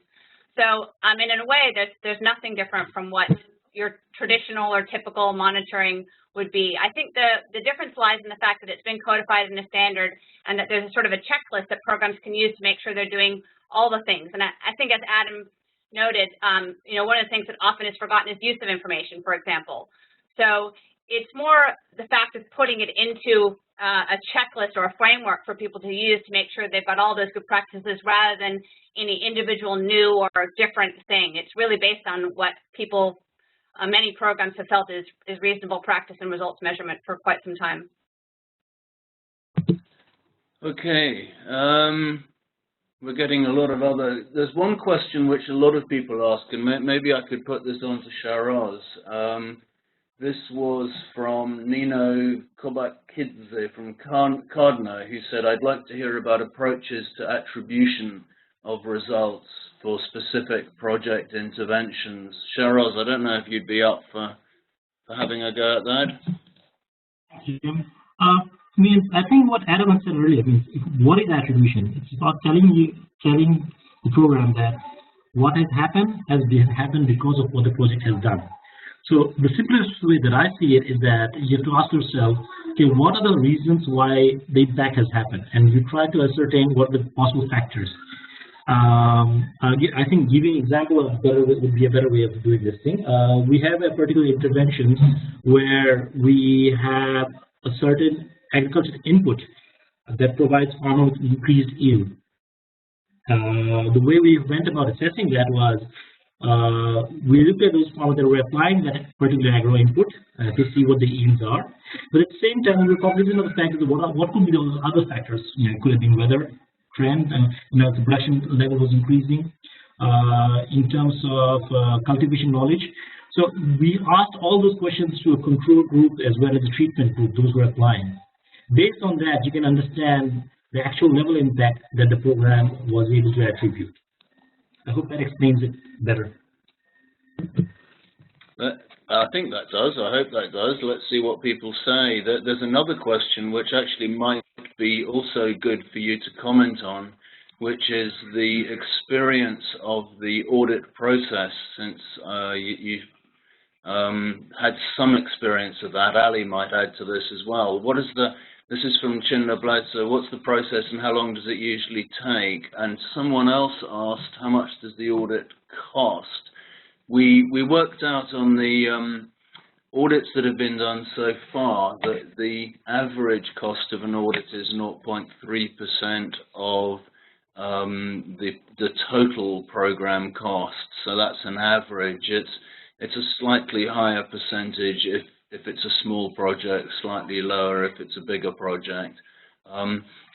So, in a way, there's nothing different from what your traditional or typical monitoring would be. I think the difference lies in the fact that it's been codified in the standard, and that there's a sort of a checklist that programs can use to make sure they're doing all the things. And I think, as Adam noted, one of the things that often is forgotten is use of information, for example. So it's more the fact of putting it into a checklist or a framework for people to use to make sure they've got all those good practices rather than any individual new or different thing. It's really based on what people, many programs have felt is reasonable practice and results measurement for quite some time. Okay. We're getting a lot of there's one question which a lot of people ask, and maybe I could put this on to Sharaz. This was from Nino Kobakidze from Cardno, who said, I'd like to hear about approaches to attribution of results for specific project interventions. Sharaz, I don't know if you'd be up for having a go at that. Thank you. I think what Adam said earlier means, what is attribution? It's about telling the program that what has happened because of what the project has done. So the simplest way that I see it is that you have to ask yourself, okay, what are the reasons why the impact has happened? And you try to ascertain what the possible factors. I think giving an example would be a better way of doing this thing. We have a particular intervention where we have a certain agricultural input that provides farmer with increased yield. The way we went about assessing that was we looked at those farmers that were applying that particular agro input to see what the yields are. But at the same time, we were cognizant of the fact that what could be those other factors. It could have been weather, trend, and the production level was increasing in terms of cultivation knowledge. So we asked all those questions to a control group as well as a treatment group, those who are applying. Based on that, you can understand the actual level impact that the program was able to attribute. I hope that explains it better. I think that does. I hope that does. Let's see what people say. There's another question which actually might be also good for you to comment on, which is the experience of the audit process, since you had some experience of that. Ali might add to this as well. What is this is from Chinna Bledsoe. What's the process and how long does it usually take? And someone else asked, how much does the audit cost? We worked out on the audits that have been done so far that the average cost of an audit is 0.3% of the total program cost. So that's an average. It's a slightly higher percentage if it's a small project, slightly lower if it's a bigger project.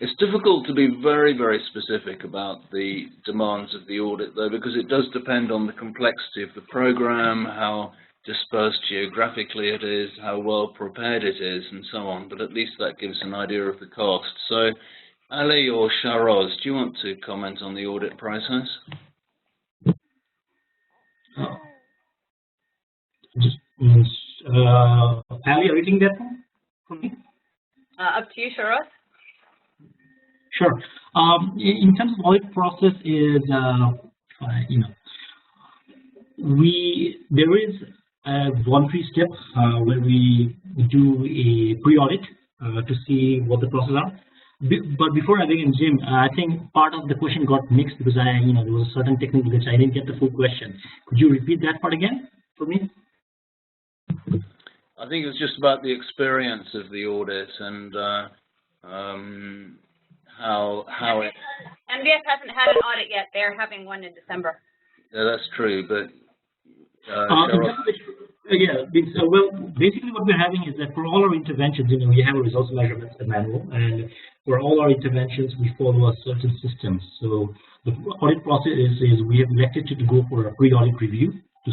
It's difficult to be very, very specific about the demands of the audit, though, because it does depend on the complexity of the program, how dispersed geographically it is, how well prepared it is, and so on. But at least that gives an idea of the cost. So, Ali or Sharoz, do you want to comment on the audit process? Ali, are you reading that for me? Up to you, Sharoz. Sure. In terms of audit process is, there is a voluntary step where we do a pre-audit to see what the process are. But before I begin, Jim, I think part of the question got mixed because there was a certain technical glitch. I didn't get the full question. Could you repeat that part again for me? I think it was just about the experience of the audit and how it... MDF hasn't had an audit yet. They're having one in December. Yeah, that's true, but... well, basically what we're having is that for all our interventions, we have a results measurement manual, and for all our interventions, we follow a certain system. So the audit process is we have elected to go for a pre-audit review to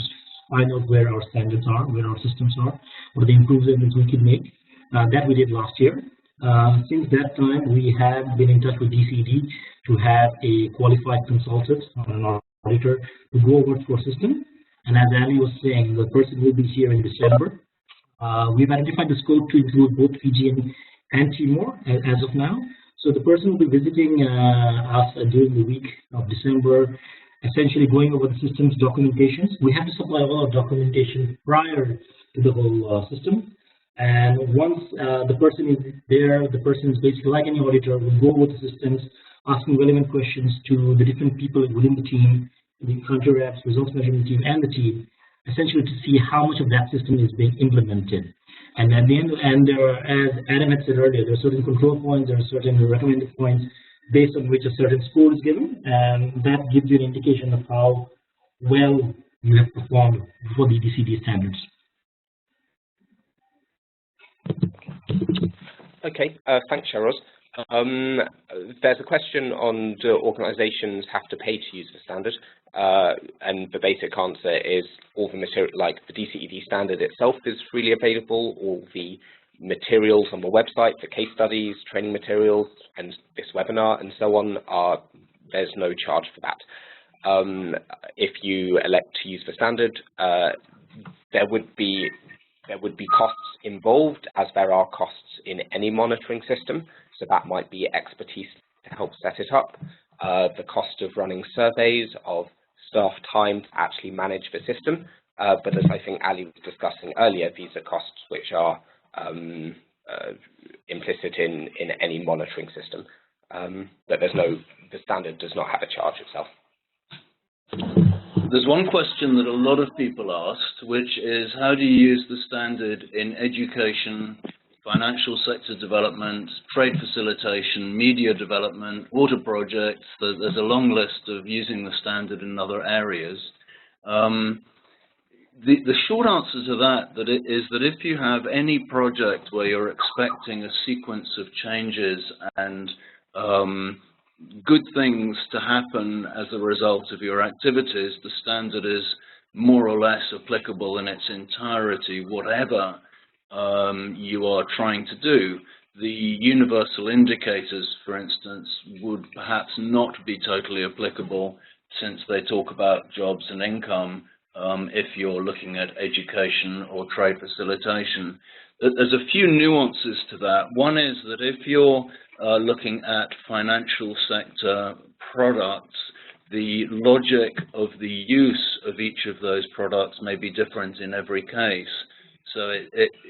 find out where our standards are, where our systems are, what are the improvements we can make. That we did last year. Since that time, we have been in touch with DCED to have a qualified consultant, an auditor, to go over to our system. And as Ali was saying, the person will be here in December. We've identified the scope to include both Fiji and Timor as of now. So the person will be visiting us during the week of December, essentially going over the system's documentations. We have to supply all our documentation prior to the whole system. And once the person is there, the person is basically like any auditor, will go over the systems, asking relevant questions to the different people within the team, the country reps, results measurement team, and the team, essentially to see how much of that system is being implemented. And at the end, as Adam had said earlier, there are certain control points, there are certain recommended points based on which a certain score is given, and that gives you an indication of how well you have performed for the DCED standards. Okay, thanks, Sharoz. There's a question on, do organizations have to pay to use the standard? And the basic answer is all the material, like the DCED standard itself is freely available. All the materials on the website, the case studies, training materials, and this webinar and so on there's no charge for that. If you elect to use the standard, there would be costs involved, as there are costs in any monitoring system. So that might be expertise to help set it up, the cost of running surveys, of staff time to actually manage the system. But as I think Ali was discussing earlier, these are costs which are implicit in any monitoring system. But the standard does not have a charge itself. There's one question that a lot of people asked, which is how do you use the standard in education, financial sector development, trade facilitation, media development, water projects? There's a long list of using the standard in other areas. The short answer to that is that if you have any project where you're expecting a sequence of changes and good things to happen as a result of your activities, the standard is more or less applicable in its entirety, whatever you are trying to do. The universal indicators, for instance, would perhaps not be totally applicable since they talk about jobs and income if you're looking at education or trade facilitation. There's a few nuances to that. One is that if you're looking at financial sector products, the logic of the use of each of those products may be different in every case. So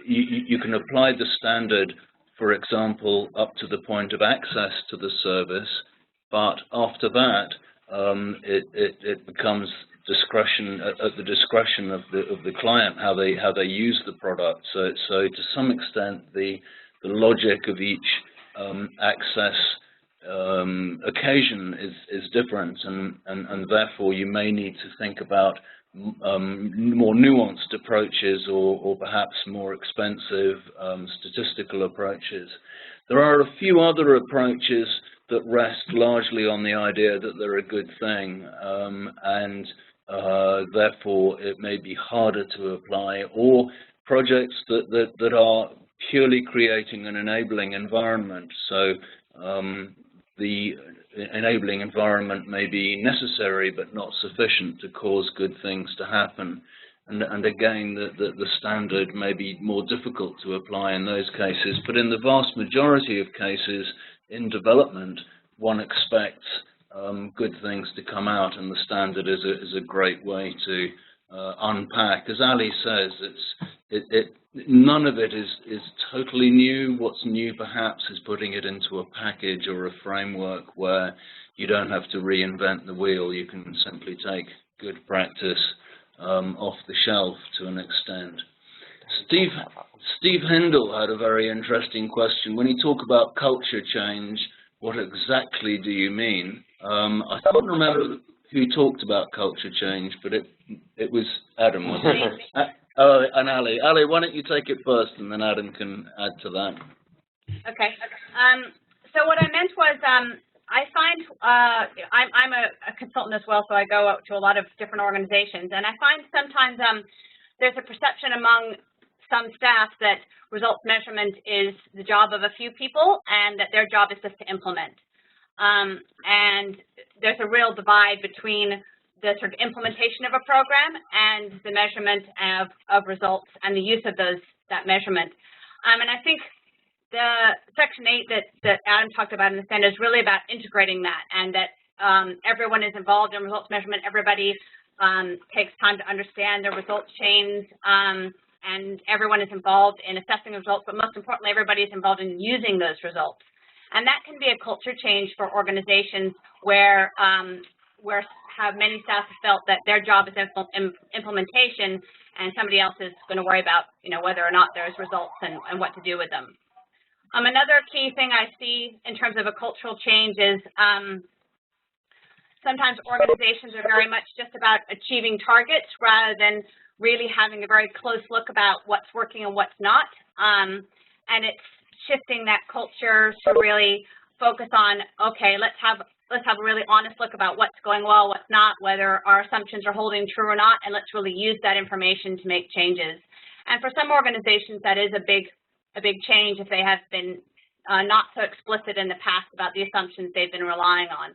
you can apply the standard, for example, up to the point of access to the service, but after that, it becomes discretion at the discretion of the client how they use the product. So to some extent, the logic of each access occasion is different, and therefore you may need to think about more nuanced approaches or perhaps more expensive statistical approaches. There are a few other approaches that rest largely on the idea that they're a good thing, and therefore it may be harder to apply, or projects that are purely creating an enabling environment. So the enabling environment may be necessary but not sufficient to cause good things to happen. And again, the standard may be more difficult to apply in those cases, but in the vast majority of cases in development, one expects good things to come out, and the standard is a great way to unpack. As Ali says, none of it is totally new. What's new perhaps is putting it into a package or a framework where you don't have to reinvent the wheel. You can simply take good practice off the shelf to an extent. Steve Hindle had a very interesting question. When you talk about culture change, what exactly do you mean? I can't remember who talked about culture change, but it was Adam, wasn't it? And Ali. Ali, why don't you take it first, and then Adam can add to that. Okay. So what I meant was, I find I'm a consultant as well, so I go out to a lot of different organizations, and I find sometimes there's a perception among some staff that results measurement is the job of a few people, and that their job is just to implement. And there's a real divide between the sort of implementation of a program and the measurement of results and the use of that measurement. And I think the Section 8 that Adam talked about in the standard is really about integrating that, and that everyone is involved in results measurement. Everybody takes time to understand the results chains, and everyone is involved in assessing the results, but most importantly, everybody is involved in using those results. And that can be a culture change for organizations where many staff have felt that their job is implementation, and somebody else is going to worry about, whether or not there's results and what to do with them. Another key thing I see in terms of a cultural change is sometimes organizations are very much just about achieving targets rather than really having a very close look about what's working and what's not. And it's shifting that culture to really focus on, okay, let's have a really honest look about what's going well, what's not, whether our assumptions are holding true or not, and let's really use that information to make changes. And for some organizations, that is a big change if they have been not so explicit in the past about the assumptions they've been relying on.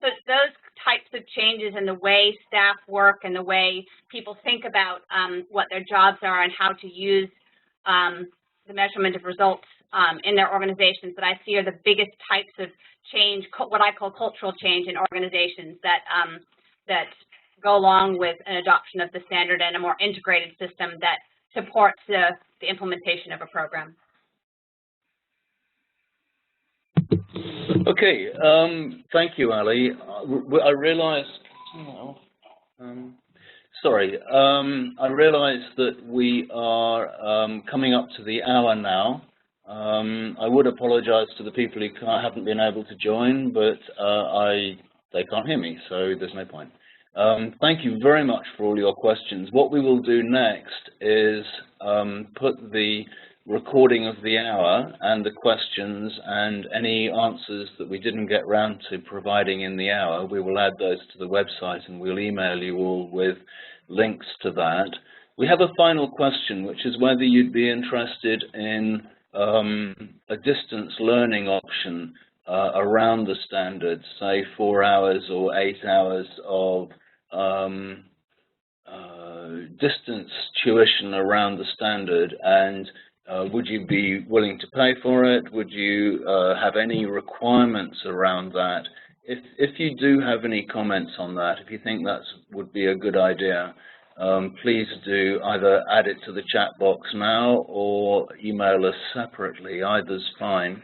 So it's those types of changes in the way staff work and the way people think about what their jobs are and how to use the measurement of results in their organizations that I see are the biggest types of change, what I call cultural change in organizations that go along with an adoption of the standard and a more integrated system that supports the implementation of a program. Okay, thank you, Ali. I realized, I realized that we are coming up to the hour now. I would apologize to the people who haven't been able to join, but they can't hear me, so there's no point. Thank you very much for all your questions. What we will do next is put the recording of the hour and the questions and any answers that we didn't get round to providing in the hour. We will add those to the website, and we'll email you all with links to that. We have a final question, which is whether you'd be interested in a distance learning option around the standards, say 4 hours or 8 hours of distance tuition around the standard, and would you be willing to pay for it? Would you have any requirements around that? If you do have any comments on that, if you think that would be a good idea, please do either add it to the chat box now or email us separately. Either's fine.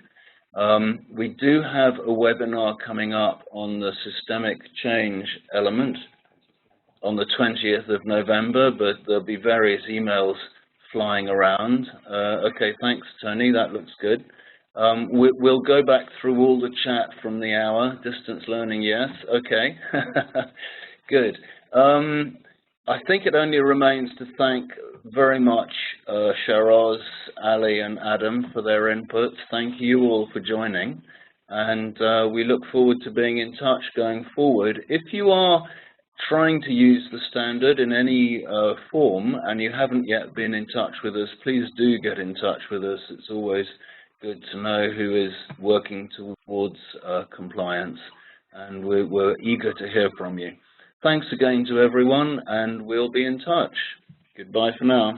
We do have a webinar coming up on the systemic change element on the 20th of November, but there'll be various emails flying around. Okay, thanks, Tony. That looks good. We'll go back through all the chat from the hour. Distance learning, yes. Okay. Good. I think it only remains to thank very much Sharaz, Ali, and Adam for their inputs. Thank you all for joining, and we look forward to being in touch going forward. If you are trying to use the standard in any form and you haven't yet been in touch with us, please do get in touch with us. It's always good to know who is working towards compliance, and we're eager to hear from you. Thanks again to everyone, and we'll be in touch. Goodbye for now.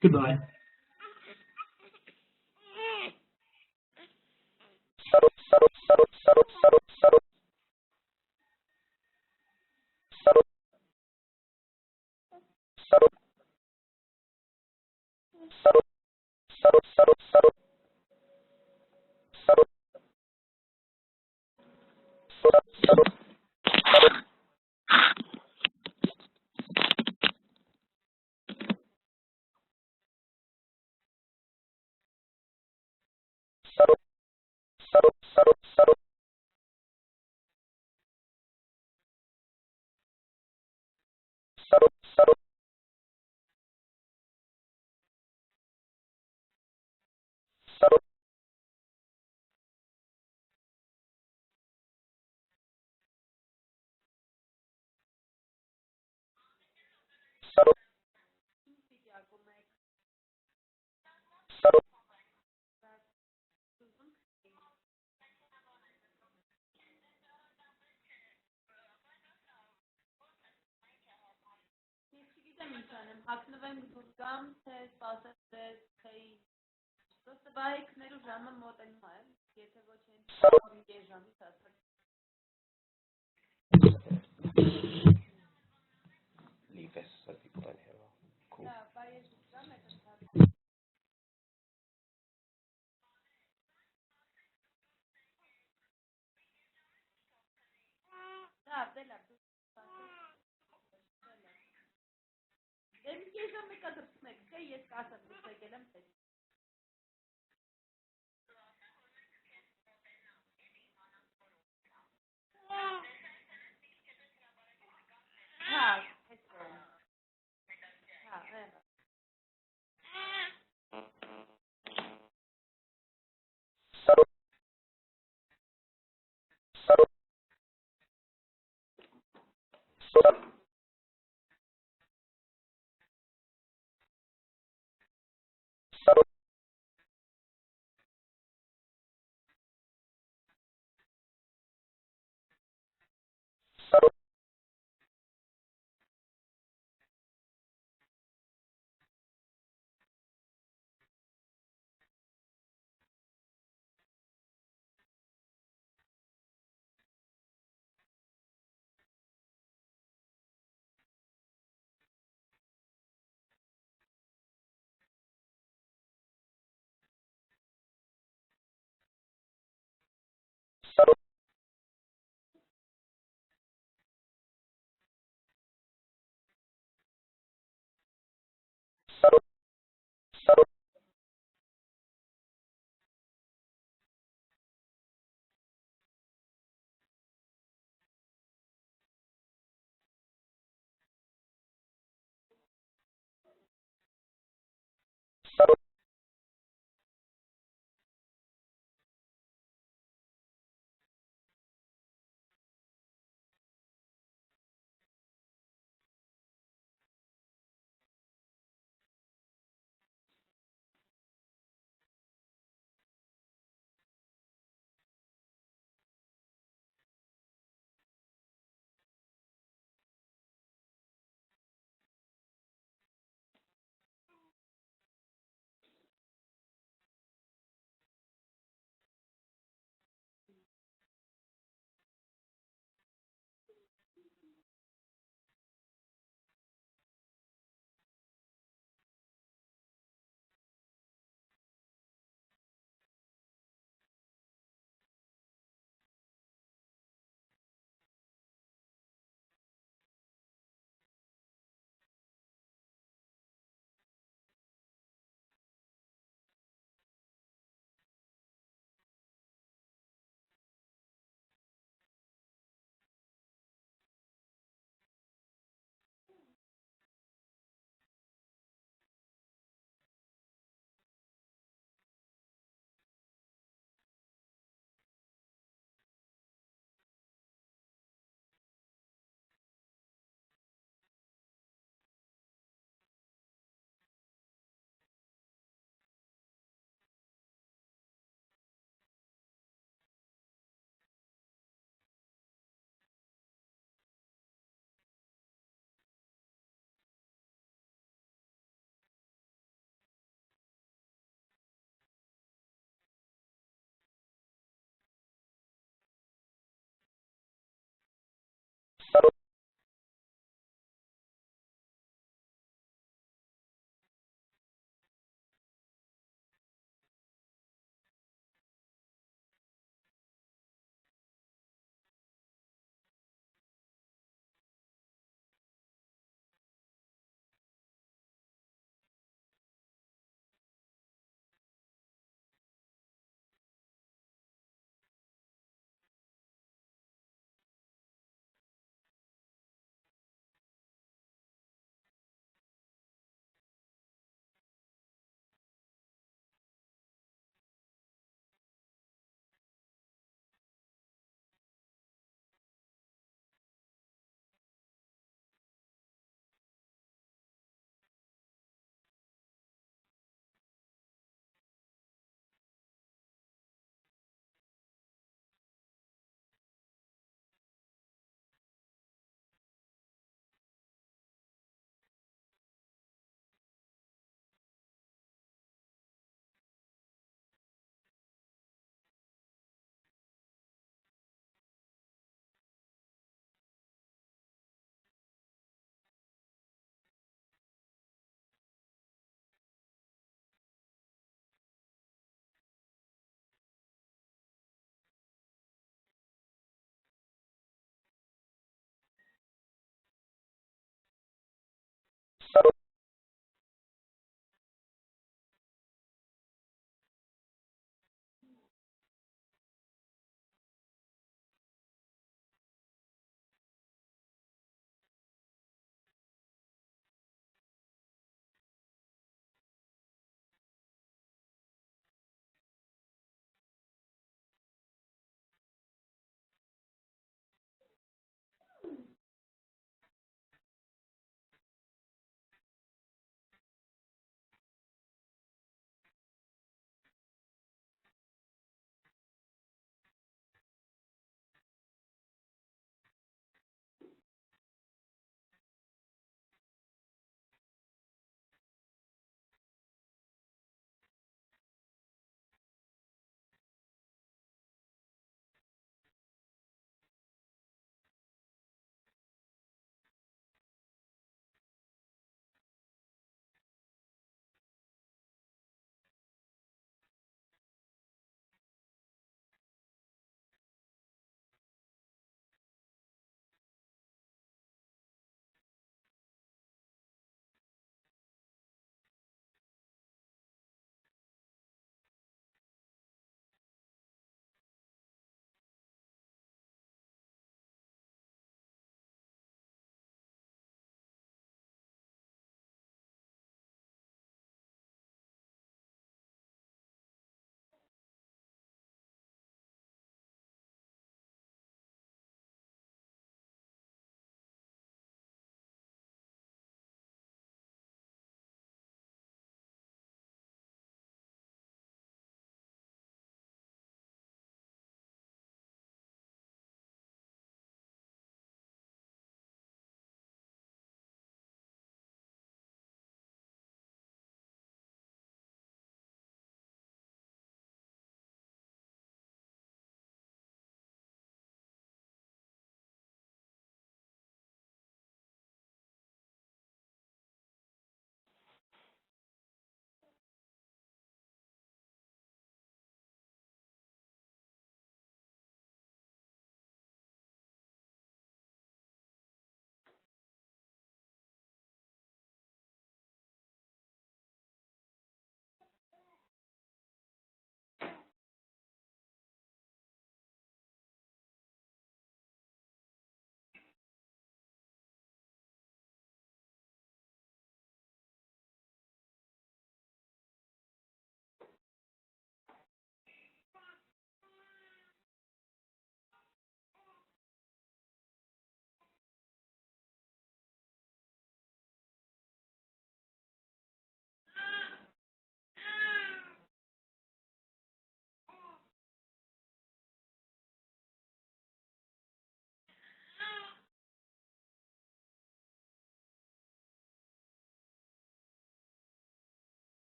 Goodbye. Հագնվենք դուրգամ, թե սպասես, թե սպասը բայքներու ժամը մոտենում է, եթե ոչ են կես ժամից ասել։ Leave this so people don't hear our call. Դա, բայես ժամ է տնթար։ Դա, դելա, Դեմ կես ժամը կա դրսմեք, թե ես կասեմ դրսեկել եմ, թե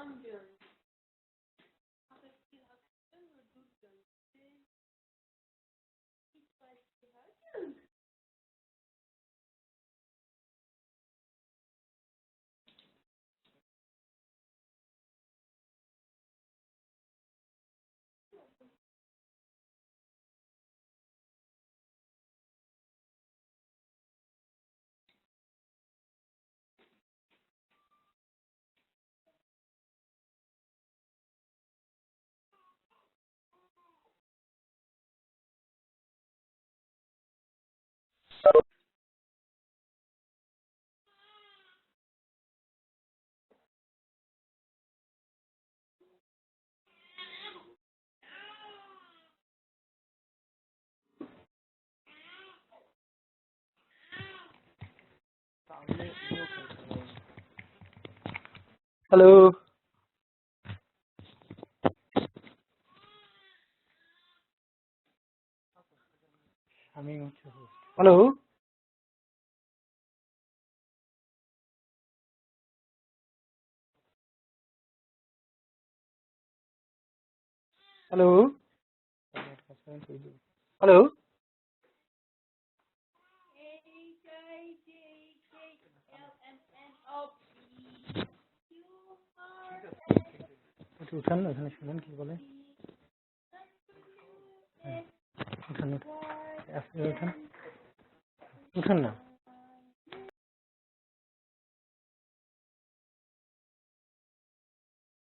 Handel. Habe viel Aktion und du sollst. Ich weiß nicht. Hello. Hello. Hello. Hello. উঠান না এখানে শুনেন কি বলে উঠান উঠান উঠান উঠান না